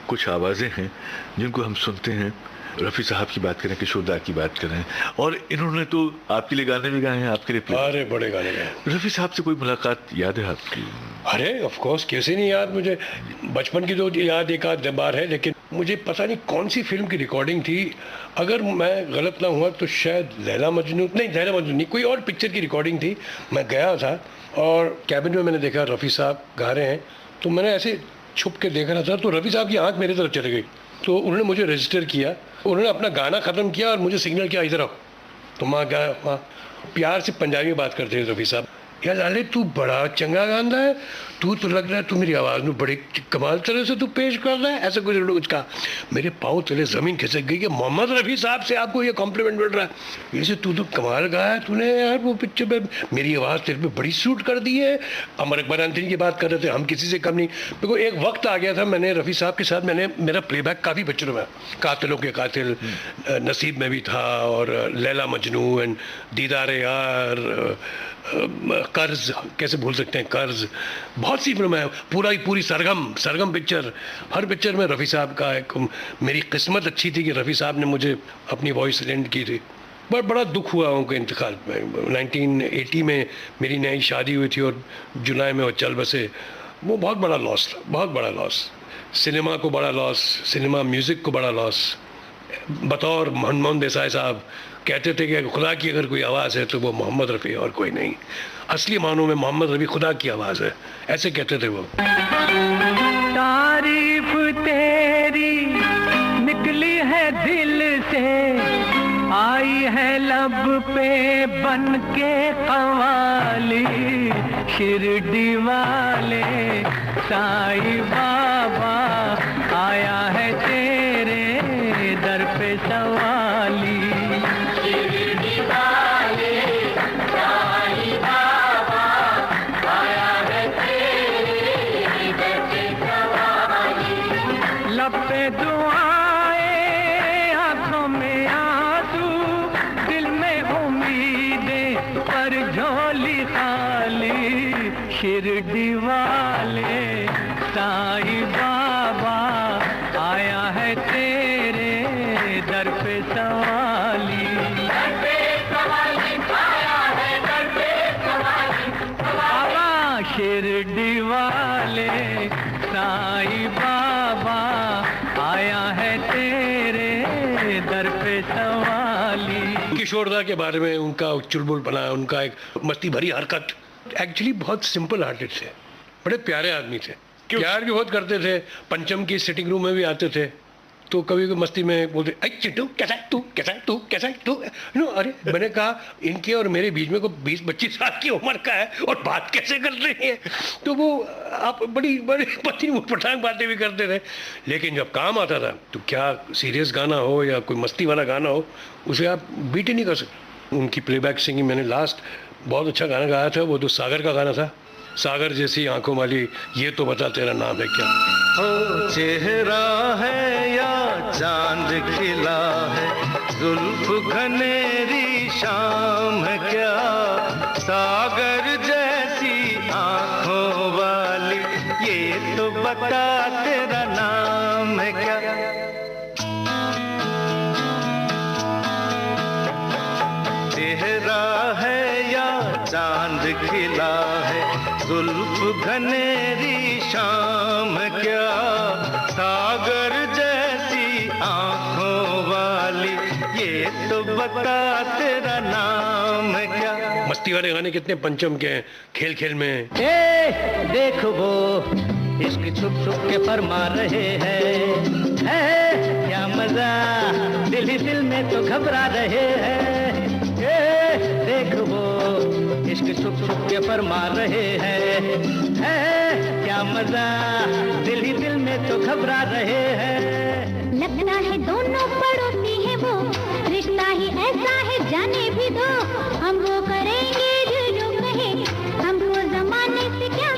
कुछ आवाज़ें हैं जिनको हम सुनते हैं। रफ़ी साहब की बात करें, किशोर दा की बात करें, और इन्होंने तो आपके लिए गाने भी गाए हैं, आपके लिए अरे बड़े गाने गाए। रफ़ी साहब से कोई मुलाकात याद है आपकी? अरे ऑफ कोर्स, कैसे नहीं याद। मुझे बचपन की तो याद एक आध बार है, लेकिन मुझे पता नहीं कौन सी फिल्म की रिकॉर्डिंग थी। अगर मैं गलत ना हुआ तो शायद लैला मजनू नहीं, कोई और पिक्चर की रिकॉर्डिंग थी। मैं गया था और कैबिन में मैंने देखा रफ़ी साहब गा रहे हैं, तो मैंने ऐसे छुप के देख रहा था, तो रफ़ी साहब की आंख मेरी तरफ चली गई। तो उन्होंने मुझे रजिस्टर किया, उन्होंने अपना गाना ख़त्म किया और मुझे सिग्नल किया, इधर आओ। तो मैं गया वहाँ, प्यार से पंजाबी में बात करते थे रफ़ी साहब। यार लाले, तू बड़ा चंगा गांदा है, तू तो लग रहा है तू मेरी आवाज़ में बड़ी कमाल तरह से तू पेश कर रहा है, ऐसा कुछ कहा। मेरे पाँव तले ज़मीन खिसक गई कि मोहम्मद रफ़ी साहब से आपको ये कॉम्प्लीमेंट मिल रहा है। जैसे तू तो कमाल गाया तूने यार, वो पिक्चर में मेरी आवाज़ तेरे पे बड़ी सूट कर दी है। अमर अकबर आंतरी की बात कर रहे थे, हम किसी से कम नहीं। देखो एक वक्त आ गया था, मैंने रफ़ी साहब के साथ मेरा प्लेबैक काफ़ी पिक्चरों में, कातिलों के कातिल, नसीब में भी था, और लैला मजनू एंड दीदार यार, कर्ज, कैसे भूल सकते हैं कर्ज, बहुत सी फिल्में हैं। पूरी सरगम पिक्चर, हर पिक्चर में रफ़ी साहब का एक, मेरी किस्मत अच्छी थी कि रफ़ी साहब ने मुझे अपनी वॉइस लेंड की थी। बड़ा दुख हुआ उनके इंतकाल में। 1980 में मेरी नई शादी हुई थी और जुलाई में वो चल बसे। वो बहुत बड़ा लॉस था, बहुत बड़ा लॉस। सिनेमा को बड़ा लॉस, सिनेमा म्यूज़िक को बड़ा लॉस। बतौर मनमोहन देसाई साहब कहते थे कि खुदा की अगर कोई आवाज़ है तो वो मोहम्मद रफ़ी और कोई नहीं। असली मानों में मोहम्मद रफ़ी खुदा की आवाज़ है, ऐसे कहते थे वो। तारीफ तेरी निकली है दिल से, आई है लब पे बन के कवाली, शिरडी वाले साईं बाबा आया है तेरे दर पे सवाली। शिरडी वाले साईं बाबा आया है तेरे दर पे सवाली। आया है दर पे सवाली बाबा, शिरडी वाले साईं बाबा आया है तेरे दर पे सवाली। किशोर दा के बारे में उनका चुलबुल बना, उनका एक मस्ती भरी हरकत, एक्चुअली बहुत सिंपल हार्टेड थे, बड़े प्यारे आदमी थे, प्यार भी बहुत करते थे। पंचम की सिटिंग रूम में भी आते थे, तो कभी मस्ती में बोलते, अरे चिट्टू कैसा है तू, कैसा है तू, कैसा है तू, अरे मैंने कहा इनके और मेरे बीच में को 20-25 साल की उम्र का है और बात कैसे कर रहे हैं। तो वो आप बड़ी पति पटांग बातें भी करते थे, लेकिन जब काम आता था तो क्या सीरियस गाना हो या कोई मस्ती वाला गाना हो, उसे आप बीट ही नहीं कर सकते। उनकी प्लेबैक सिंगिंग, मैंने लास्ट बहुत अच्छा गाना गाया था, वो तो सागर का गाना था, सागर जैसी आंखों वाली, ये तो बता तेरा नाम है क्या। हो चेहरा है या चांद खिला है, जुल्फ घनेरी शाम है क्या, सागर जैसी आंखों वाली, ये तो बता तेरा नाम है क्या। चेहरा है या चांद खिला है, जुल्फ घनेरी शाम क्या, सागर जैसी आंखों वाली, ये तो बता तेरा नाम क्या। मस्ती वाले गाने कितने पंचम के हैं, खेल खेल में। देख वो इश्क छुप छुप के फरमा रहे हैं, क्या मजा, दिल ही दिल में तो घबरा रहे हैं। देख वो इश्क छुप छुप के फरमा रहे हैं, क्या मजा, दिल ही दिल में तो घबरा रहे हैं। लगता है दोनों पड़ोसी है वो, रिश्ता ही ऐसा है जाने भी दो, हम वो करेंगे जो कहे, हमको जमाने से क्या,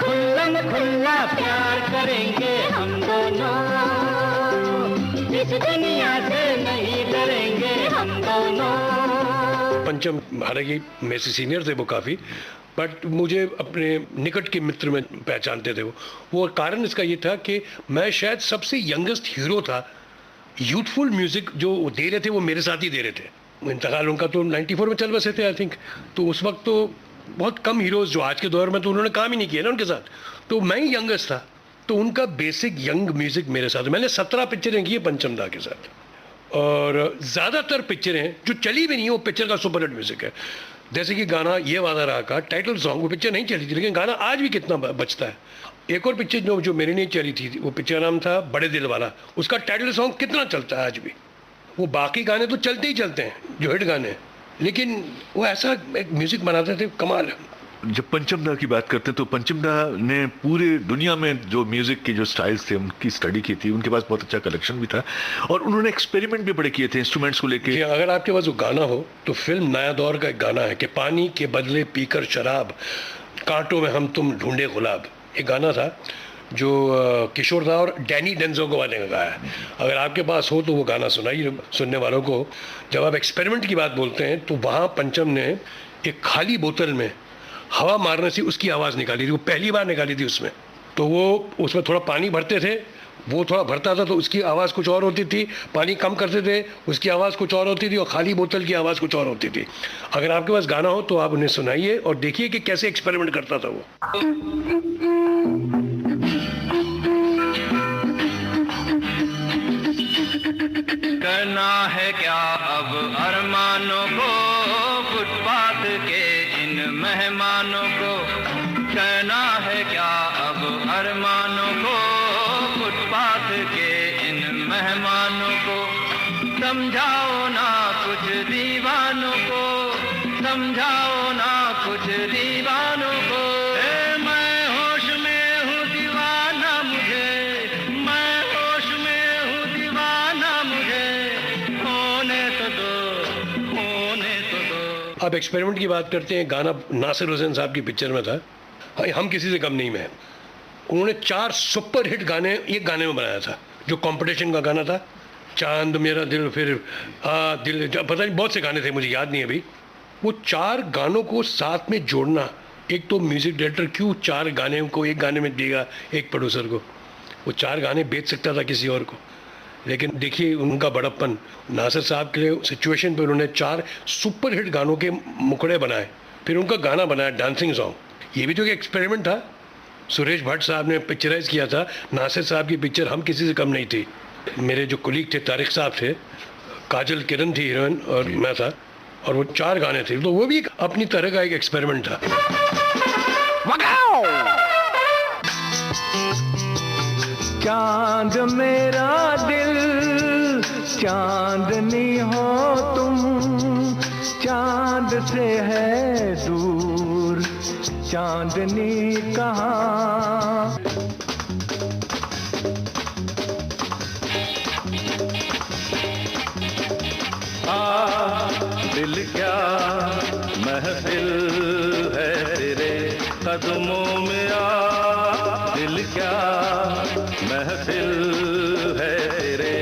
खुल्लम खुल्ला प्यार करेंगे हम दोनों, इस दुनिया से नहीं डरेंगे हम दोनों। पंचम हालांकि मेरे से सीनियर थे वो काफ़ी, बट मुझे अपने निकट के मित्र में पहचानते थे वो कारण इसका ये था कि मैं शायद सबसे यंगेस्ट हीरो था। यूथफुल म्यूज़िक जो वो दे रहे थे वो मेरे साथ ही दे रहे थे। इंतकाल उनका तो 94 में चल बसे थे आई थिंक, तो उस वक्त तो बहुत कम हीरोज़ जो आज के दौर में तो उन्होंने काम ही नहीं किया ना उनके साथ, तो मैं ही यंगेस्ट था, तो उनका बेसिक यंग म्यूज़िक मेरे साथ। मैंने 17 पिक्चरें की है पंचम दा के साथ, और ज़्यादातर पिक्चरें जो चली भी नहीं है वो पिक्चर का सुपर हिट म्यूज़िक है। जैसे कि गाना ये वादा रहा का टाइटल सॉन्ग, वो पिक्चर नहीं चली थी लेकिन गाना आज भी कितना बचता है। एक और पिक्चर जो मेरी नहीं चली थी, वो पिक्चर नाम था बड़े दिल वाला, उसका टाइटल सॉन्ग कितना चलता है आज भी। वो बाकी गाने तो चलते ही चलते हैं जो हिट गाने, लेकिन वो ऐसा एक म्यूज़िक बनाते थे कमाल। जब पंचम दा की बात करते हैं तो पंचम दा ने पूरे दुनिया में जो म्यूजिक के जो स्टाइल्स थे उनकी स्टडी की थी, उनके पास बहुत अच्छा कलेक्शन भी था और उन्होंने एक्सपेरिमेंट भी बड़े किए थे इंस्ट्रूमेंट्स को लेके। अगर आपके पास वो गाना हो तो फिल्म नया दौर का एक गाना है कि पानी के बदले पीकर शराब, कांटों में हम तुम ढूंढे गुलाब, ये गाना था जो किशोर दा और डैनी डेंजोगो वाले का गाया है। अगर आपके पास हो तो वो गाना सुनाइए सुनने वालों को। जब आप एक्सपेरिमेंट की बात बोलते हैं तो वहाँ पंचम ने एक खाली बोतल में हवा मारने से उसकी आवाज़ निकाली थी, वो पहली बार निकाली थी उसमें। तो वो उसमें थोड़ा पानी भरते थे, वो थोड़ा भरता था तो उसकी आवाज़ कुछ और होती थी, पानी कम करते थे उसकी आवाज़ कुछ और होती थी, और खाली बोतल की आवाज़ कुछ और होती थी। अगर आपके पास गाना हो तो आप उन्हें सुनाइए और देखिए कि कैसे एक्सपेरिमेंट करता था वो। करना है क्या अब अरमानों को, फुटपाथ के इन मेहमानों को, करना है क्या अब अरमानों को, फुटपाथ के इन मेहमानों को, समझाओ ना कुछ दीवानों को, समझाओ ना कुछ दीवानों को। मैं होश में हूँ दीवाना मुझे, मैं होश में हूँ दीवाना मुझे, होने तो दो, होने तो दो। अब एक्सपेरिमेंट की बात करते हैं। गाना नासिर हुसैन साहब की पिक्चर में था, हम किसी से कम नहीं में। उन्होंने 4 सुपर हिट गाने एक गाने में बनाया था, जो कंपटीशन का गाना था, चांद मेरा दिल फिर दिल, पता नहीं बहुत से गाने थे मुझे याद नहीं अभी। वो 4 गानों को साथ में जोड़ना, एक तो म्यूज़िक डायरेक्टर क्यों 4 गाने को एक गाने में देगा एक प्रोड्यूसर को, वो 4 गाने बेच सकता था किसी और को। लेकिन देखिए उनका बड़प्पन, नासिर साहब के सिचुएशन पर उन्होंने 4 सुपर हिट गानों के मुखड़े बनाए, फिर उनका गाना बनाया डांसिंग सॉन्ग। ये भी तो एक एक्सपेरिमेंट था। सुरेश भट्ट साहब ने पिक्चराइज किया था नासिर साहब की पिक्चर हम किसी से कम नहीं थी। मेरे जो कुलीग थे तारिक साहब थे, काजल किरण थी हीरोइन और मैं था, और वो 4 गाने थे, तो वो भी अपनी तरह का एक एक्सपेरिमेंट था। चांद मेरा दिल चांदनी हो तुम, चांद से है दूर चांदनी कहाँ। दिल क्या महफिल है तेरे कदमों में, आ दिल क्या महफिल है तेरे।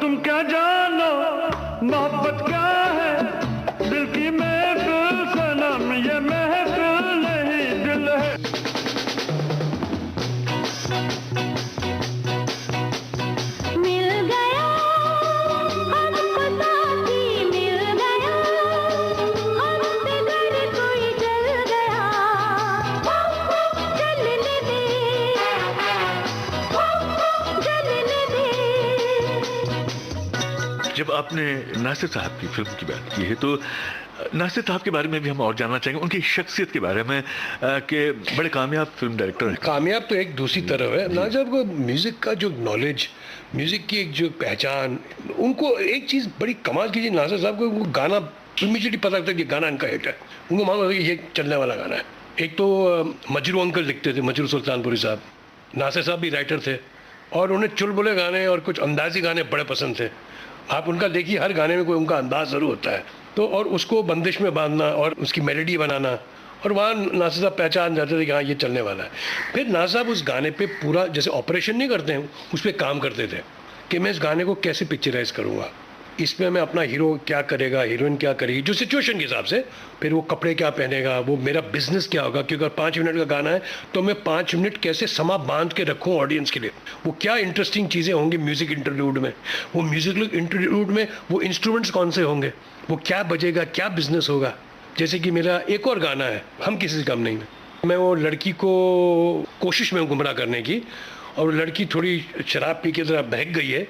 तुम क्या जानो मोहब्बत क्या है, दिल की महफिल सनम ये महफिल नहीं दिल है। मिल गया हमको साथी, मिल गया हमसे घर कोई जल गया, जलने दे, जलने दे। जब आपने नासिर साहब की फिल्म की बात की है तो नासिर साहब के बारे में भी हम और जानना चाहेंगे, उनकी शख्सियत के बारे में कि बड़े कामयाब फिल्म डायरेक्टर हैं। कामयाब तो एक दूसरी तरफ है ना, जब म्यूज़िक का जो नॉलेज, म्यूज़िक की एक जो पहचान, उनको एक चीज़ बड़ी कमाल कीजिए नासिर साहब को, उनको गाना इमीडिएटली पता लगता है कि गाना इनका हिट है, उनको मालूम होता है कि ये चलने वाला गाना है। एक तो मजरू अंकल लिखते थे, मजरू सुल्तानपुरी साहब, नासिर साहब भी राइटर थे, और उन्हें चुलबुले गाने और कुछ अंदाजी गाने बड़े पसंद थे। आप उनका देखिए हर गाने में कोई उनका अंदाज ज़रूर होता है, तो और उसको बंदिश में बांधना और उसकी मेलोडी बनाना और वहाँ नासिर साहब पहचान जाते थे कि हाँ ये चलने वाला है। फिर नासिर साहब उस गाने पे पूरा जैसे ऑपरेशन नहीं करते हैं, उस पर काम करते थे कि मैं इस गाने को कैसे पिक्चराइज करूँगा, इसमें मैं अपना हीरो क्या करेगा, हीरोइन क्या करेगी, जो सिचुएशन के हिसाब से, फिर वो कपड़े क्या पहनेगा, वो मेरा बिजनेस क्या होगा, क्योंकि अगर 5 मिनट का गाना है तो मैं 5 मिनट कैसे समा बांध के रखूँ ऑडियंस के लिए, वो क्या इंटरेस्टिंग चीज़ें होंगी म्यूज़िक इंटरल्यूड में, वो म्यूज़िक इंटरल्यूड में वो इंस्ट्रूमेंट्स कौन से होंगे, वो क्या बजेगा, क्या बिजनेस होगा। जैसे कि मेरा एक और गाना है हम किसी से कम नहीं में, मैं वो लड़की को कोशिश में गुमराह करने की, और वो लड़की थोड़ी शराब पी के ज़रा बहक गई है,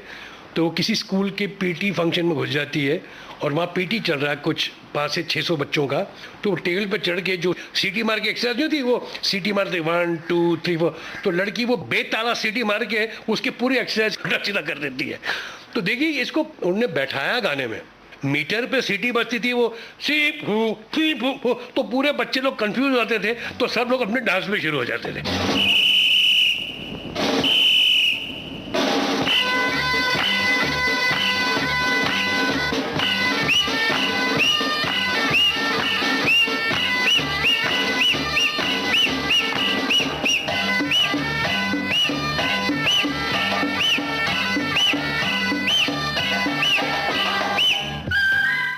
तो वो किसी स्कूल के पीटी फंक्शन में घुस जाती है और वहाँ पीटी चल रहा है कुछ 500 से 600 बच्चों का, तो वो टेबल पर चढ़ के जो सीटी मार के एक्सरसाइज नहीं होती, वो सीटी मारते 1 2 3 4, तो लड़की वो बेताला सीटी मार के उसके पूरी एक्सरसाइज उल्टा सीधा कर देती है। तो देखिए इसको उन्होंने बैठाया गाने में, मीटर पे सीटी बजती थी, वो सीप हूँ, तो पूरे बच्चे लोग कंफ्यूज होते थे, तो सब लोग अपने डांस में शुरू हो जाते थे।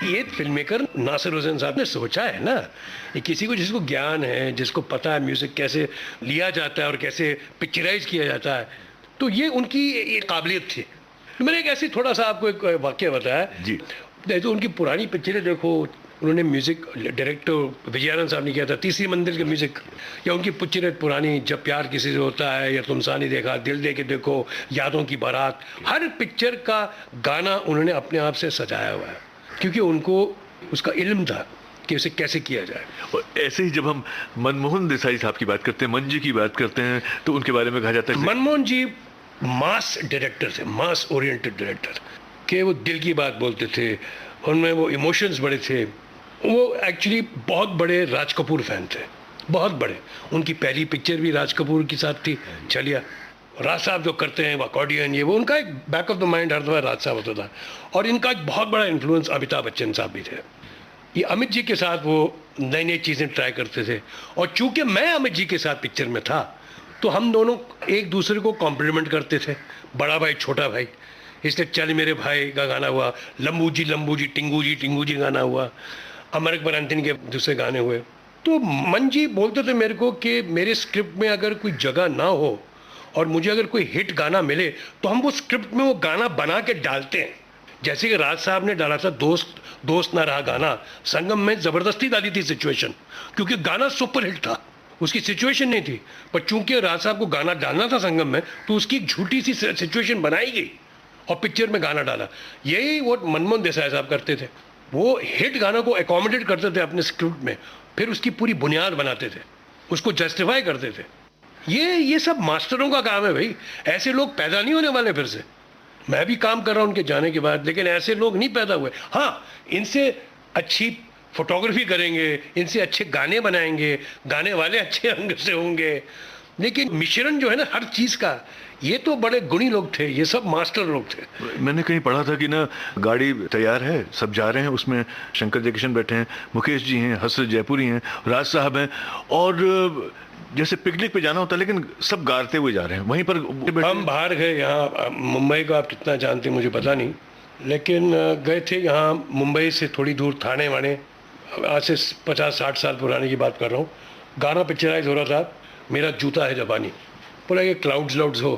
ये फिल्म मेकर नासिर हुसैन साहब ने सोचा है ना, ये किसी को जिसको ज्ञान है, जिसको पता है म्यूज़िक कैसे लिया जाता है और कैसे पिक्चराइज किया जाता है, तो ये उनकी ये काबिलियत थी। मैंने एक ऐसी थोड़ा सा आपको एक वाक्य बताया जी। तो उनकी पुरानी पिक्चरें देखो, उन्होंने म्यूज़िक डायरेक्टर विजयानंद साहब ने किया था तीसरी मंजिल के म्यूज़िक, या उनकी पिक्चरें पुरानी जब प्यार किसी से होता है, या तुमसा नहीं देखा, दिल दे के देखो, यादों की बारात, हर पिक्चर का गाना उन्होंने अपने आप से सजाया हुआ है, क्योंकि उनको उसका इल्म था कि उसे कैसे किया जाए। और ऐसे ही जब हम मनमोहन देसाई साहब की बात करते हैं, मन जी की बात करते हैं, तो उनके बारे में कहा जाता है मनमोहन जी मास डायरेक्टर थे, मास ओरिएंटेड डायरेक्टर, कि वो दिल की बात बोलते थे, उनमें वो इमोशंस बड़े थे। वो एक्चुअली बहुत बड़े राज कपूर फैन थे, बहुत बड़े। उनकी पहली पिक्चर भी राज कपूर के साथ थी, चलिया। राज साहब जो करते हैं अकॉर्डियन, ये वो उनका एक बैक ऑफ द माइंड हर दफा राज साहब होता था। और इनका एक बहुत बड़ा इन्फ्लुएंस अमिताभ बच्चन साहब भी थे। ये अमित जी के साथ वो नई नई चीज़ें ट्राई करते थे, और चूंकि मैं अमित जी के साथ पिक्चर में था, तो हम दोनों एक दूसरे को कॉम्प्लीमेंट करते थे, बड़ा भाई छोटा भाई। इसलिए चल मेरे भाई का गाना हुआ, लंबू जी टिंगू जी गाना हुआ, अमर अकबर एंथनी के दूसरे गाने हुए। तो मन जी बोलते थे मेरे को कि मेरे स्क्रिप्ट में अगर कोई जगह ना हो और मुझे अगर कोई हिट गाना मिले, तो हम वो स्क्रिप्ट में वो गाना बना के डालते हैं। जैसे कि राज साहब ने डाला था दोस्त ना रहा गाना, संगम में ज़बरदस्ती डाली थी सिचुएशन, क्योंकि गाना सुपरहिट था, उसकी सिचुएशन नहीं थी, पर चूंकि राज साहब को गाना डालना था संगम में, तो उसकी एक झूठी सी सिचुएशन बनाई गई और पिक्चर में गाना डाला। यही वो मनमोहन देसाई साहब करते थे, वो हिट गाना को एकोमोडेट करते थे अपने स्क्रिप्ट में, फिर उसकी पूरी बुनियाद बनाते थे, उसको जस्टिफाई करते थे। ये सब मास्टरों का काम है भाई, ऐसे लोग पैदा नहीं होने वाले फिर से। मैं भी काम कर रहा हूँ उनके जाने के बाद, लेकिन ऐसे लोग नहीं पैदा हुए। हाँ, इनसे अच्छी फोटोग्राफी करेंगे, इनसे अच्छे गाने बनाएंगे, गाने वाले अच्छे अंग से होंगे, लेकिन मिश्रण जो है ना हर चीज़ का, ये तो बड़े गुणी लोग थे, ये सब मास्टर लोग थे। मैंने कहीं पढ़ा था कि ना गाड़ी तैयार है, सब जा रहे हैं, उसमें शंकर जयकिशन बैठे हैं, मुकेश जी हैं, हसरत जयपुरी हैं, राज साहब हैं, और जैसे पिकनिक पे जाना होता है लेकिन सब गाते हुए जा रहे हैं। वहीं पर हम बाहर गए, यहाँ मुंबई को आप कितना जानते हैं मुझे पता नहीं, लेकिन गए थे यहाँ मुंबई से थोड़ी दूर थाने वाने, आज से 50-60 साल पुराने की बात कर रहा हूँ। गाना पिक्चराइज हो रहा था, मेरा जूता है जापानी, बोला कि क्लाउड्स हो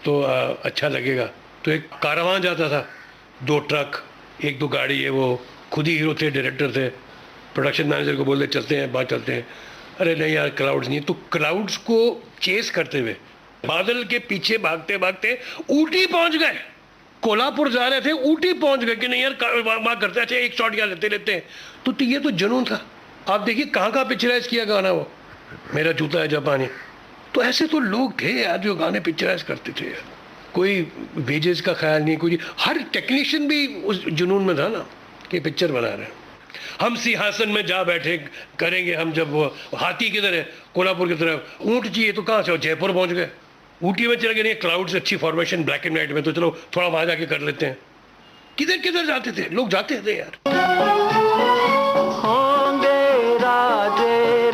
तो अच्छा लगेगा। तो एक कारवां जाता था, 2 ट्रक 1-2 गाड़ी है, वो खुद ही हीरो थे, डायरेक्टर थे, प्रोडक्शन मैनेजर को बोलते चलते हैं, बात चलते हैं। अरे नहीं यार क्लाउड्स नहीं, तो क्लाउड्स को चेस करते हुए बादल के पीछे भागते भागते ऊटी पहुंच गए। कोल्हापुर जा रहे थे, ऊटी पहुंच गए कि नहीं यार वहाँ करते, अच्छा एक शॉट यहाँ लेते हैं। तो ये तो जुनून था। आप देखिए कहाँ पिक्चराइज किया गाना, वो मेरा जूता है जापानी। तो ऐसे तो लोग थे यार जो गाने पिक्चराइज करते थे यार, कोई वेजेस का ख्याल नहीं, कोई, हर टेक्नीशियन भी उस जुनून में था ना कि पिक्चर बना रहे हैं। हम सिंहासन में जा बैठे करेंगे, हम जब वो हाथी की तरह कोल्हापुर की तरफ, ऊँट चाहिए तो कहाँ से जयपुर पहुँच गए, ऊटी में चले गए, क्लाउड से अच्छी फॉर्मेशन ब्लैक एंड वाइट में, तो चलो थोड़ा वहाँ जाके कर लेते हैं। किधर किधर जाते थे लोग, जाते थे यार। होंगे राजे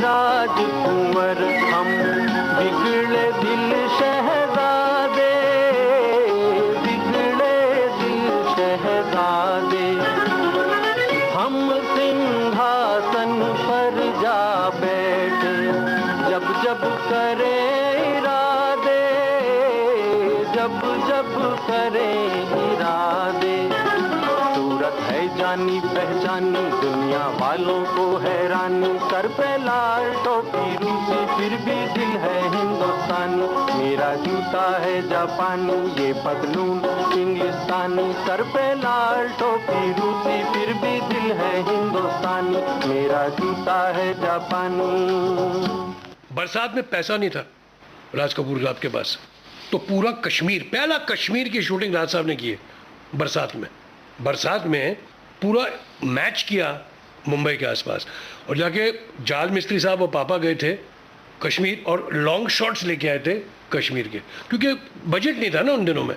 को हैरानी, सर पे लाल टोपी रूसी फिर भी दिल है हिंदुस्तानी, मेरा जूता है जापानी ये पतलून इंग्लिस्तानी, सर पे लाल टोपी रूसी फिर भी दिल है हिंदुस्तानी, मेरा जूता है जापानी। बरसात में पैसा नहीं था राज कपूर साहब के पास, तो पूरा कश्मीर, पहला कश्मीर की शूटिंग राज साहब ने की है बरसात में पूरा मैच किया मुंबई के आसपास, और जाके जाल मिस्त्री साहब और पापा गए थे कश्मीर और लॉन्ग शॉट्स लेके आए थे कश्मीर के, क्योंकि बजट नहीं था ना उन दिनों में,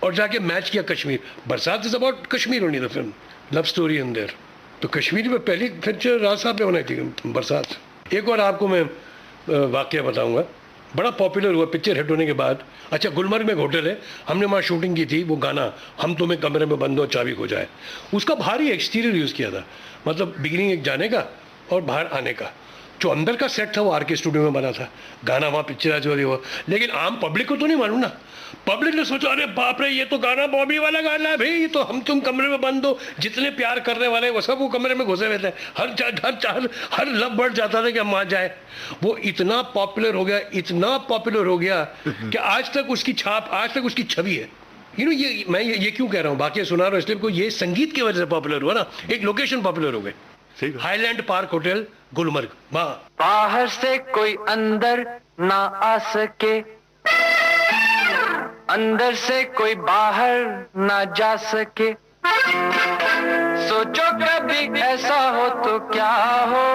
और जाके मैच किया कश्मीर। बरसात is about Kashmir only the film, love story in their. तो कश्मीर में पहली पिक्चर राज साहब ने बनाई थी बरसात। एक और आपको मैं वाकया बताऊंगा, बड़ा पॉपुलर हुआ पिक्चर हिट होने के बाद। अच्छा, गुलमर्ग में एक होटल है, हमने वहाँ शूटिंग की थी, वो गाना हम तुम्हें कमरे में बंद हो चाबी खो जाए, उसका भारी एक्सटीरियर यूज़ किया था, मतलब बिगिनिंग एक जाने का और बाहर आने का। जो अंदर का सेट था वो आर के स्टूडियो में बना था, गाना वहाँ पिक्चराइज हो रही हो, लेकिन आम पब्लिक को तो नहीं मालूम ना। पब्लिक ने सोचा अरे बाप रे ये तो गाना बॉबी वाला गाना है भाई, ये तो हम तुम कमरे में बंद हो, जितने प्यार करने वाले वो सब वो कमरे में घुसे हुए थे, हर लव बर्ड जाता था कि हम वहाँ जाए। वो इतना पॉपुलर हो गया कि आज तक उसकी छाप, आज तक उसकी छवि है। ये मैं ये क्यों कह रहा हूँ, बाकी सुना रहा हूँ इसलिए, ये संगीत की वजह से पॉपुलर हुआ ना, एक लोकेशन पॉपुलर हो गई, हाईलैंड पार्क होटल गुलमर्ग। बाहर से कोई अंदर ना आ सके, अंदर से कोई बाहर ना जा सके, सोचो कभी ऐसा हो तो क्या हो,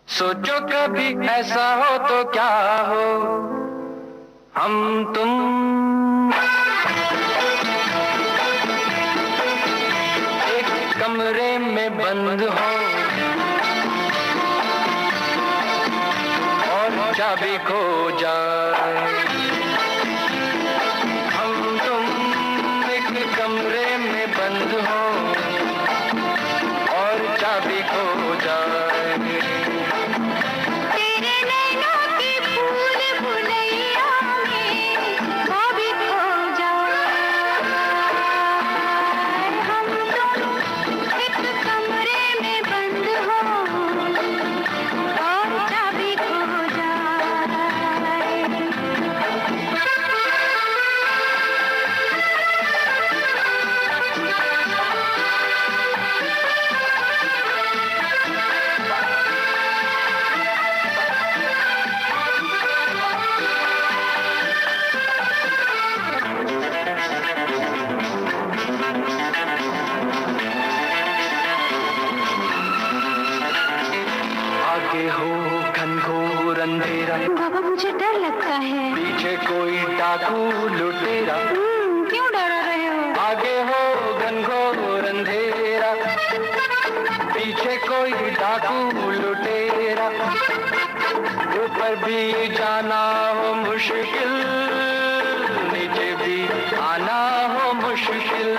सोचो कभी ऐसा हो तो क्या हो, हम तुम एक कमरे में बंद हो और चाबी खो जाए, हम तुम एक कमरे में बंद हो और चाबी खो जाए। तेरे नैनों की फूल भुलैया में वो भी खो जाए, हम तुम एक कमरे में बंद हो और चाबी खो जाए। आगे हो घनघोर अंधेरा, बाबा मुझे डर लगता है। पीछे कोई डाकू लुटेरा, क्यों डर रहे हो? आगे हो घनघोर अंधेरा, पीछे कोई डाकू लुटेरा, ऊपर भी जाना हो मुश्किल, नीचे भी आना हो मुश्किल,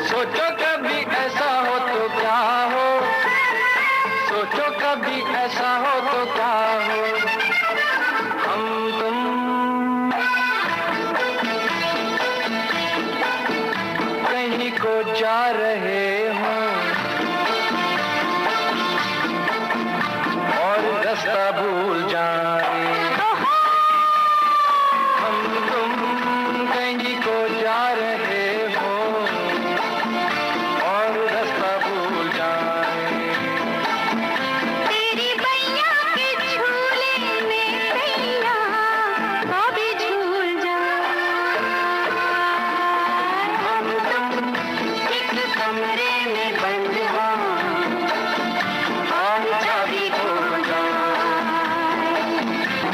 सोचो कभी ऐसा हो तो क्या हो, सोचो कभी ऐसा हो तो क्या हो, हम तुम कहीं को जा रहे हो और रास्ता भूल जाए, हम तुम कहीं को जा रहे हो और रास्ता भूल जाए। तेरी बैया के झूले में भैया वो भी झूल जाए, हम तुम एक कमरे में बंद हो और चाबी खो जाए,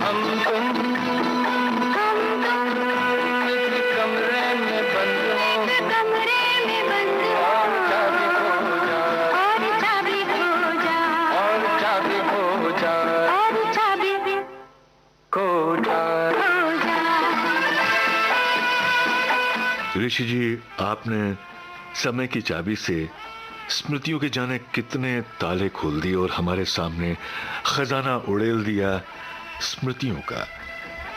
हम तुम एक कमरे में बंद हो कमरे में बंद हो और चाबी खो जाए, और चाबी खो जाए, और चाबी खो जाए, और चाबी खो जाए। खो जाए। ऋषि जी, आपने समय की चाबी से स्मृतियों के जाने कितने ताले खोल दिए और हमारे सामने खजाना उड़ेल दिया स्मृतियों का।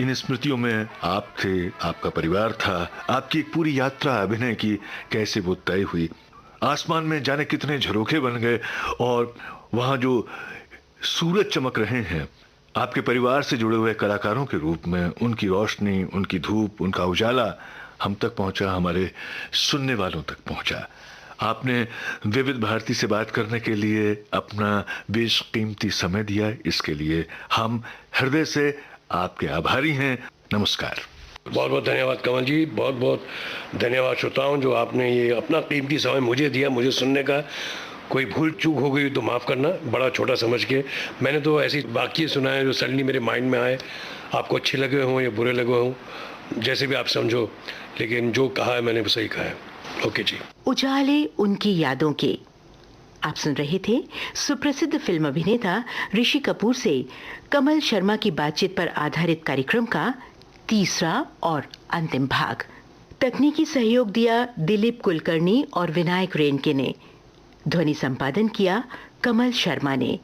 इन स्मृतियों में आप थे, आपका परिवार था, आपकी एक पूरी यात्रा अभिनय की कैसे वो तय हुई। आसमान में जाने कितने झरोखे बन गए और वहां जो सूरज चमक रहे हैं, आपके परिवार से जुड़े हुए कलाकारों के रूप में उनकी रोशनी, उनकी धूप, उनका उजाला हम तक पहुंचा, हमारे सुनने वालों तक पहुंचा। आपने विविध भारती से बात करने के लिए अपना बेशकीमती समय दिया, इसके लिए हम हृदय से आपके आभारी हैं। नमस्कार। बहुत बहुत धन्यवाद कमल जी, बहुत बहुत धन्यवाद श्रोताओं, जो आपने ये अपना कीमती समय मुझे दिया, मुझे सुनने का। कोई भूल चूक हो गई तो माफ़ करना, बड़ा छोटा समझ के। मैंने तो ऐसी वाक्य सुना है जो सडनली मेरे माइंड में आए, आपको अच्छे लगे हों या बुरे लगे हों, जैसे भी आप समझो, लेकिन जो कहा है मैंने सही कहा है। ओके जी। उजाले उनकी यादों के। आप सुन रहे थे सुप्रसिद्ध फिल्म अभिनेता ऋषि कपूर से कमल शर्मा की बातचीत पर आधारित कार्यक्रम का तीसरा और अंतिम भाग। तकनीकी सहयोग दिया दिलीप कुलकर्णी और विनायक रेणके ने। ध्वनि संपादन किया कमल शर्मा ने।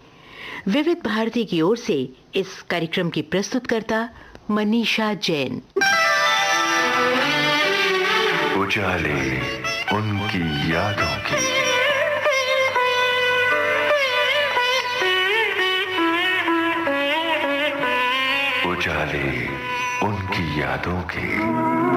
विविध भारती की ओर से इस कार्यक्रम की प्रस्तुतकर्ता मनीषा जैन। उजाले उनकी यादों की। उजाले उनकी यादों के।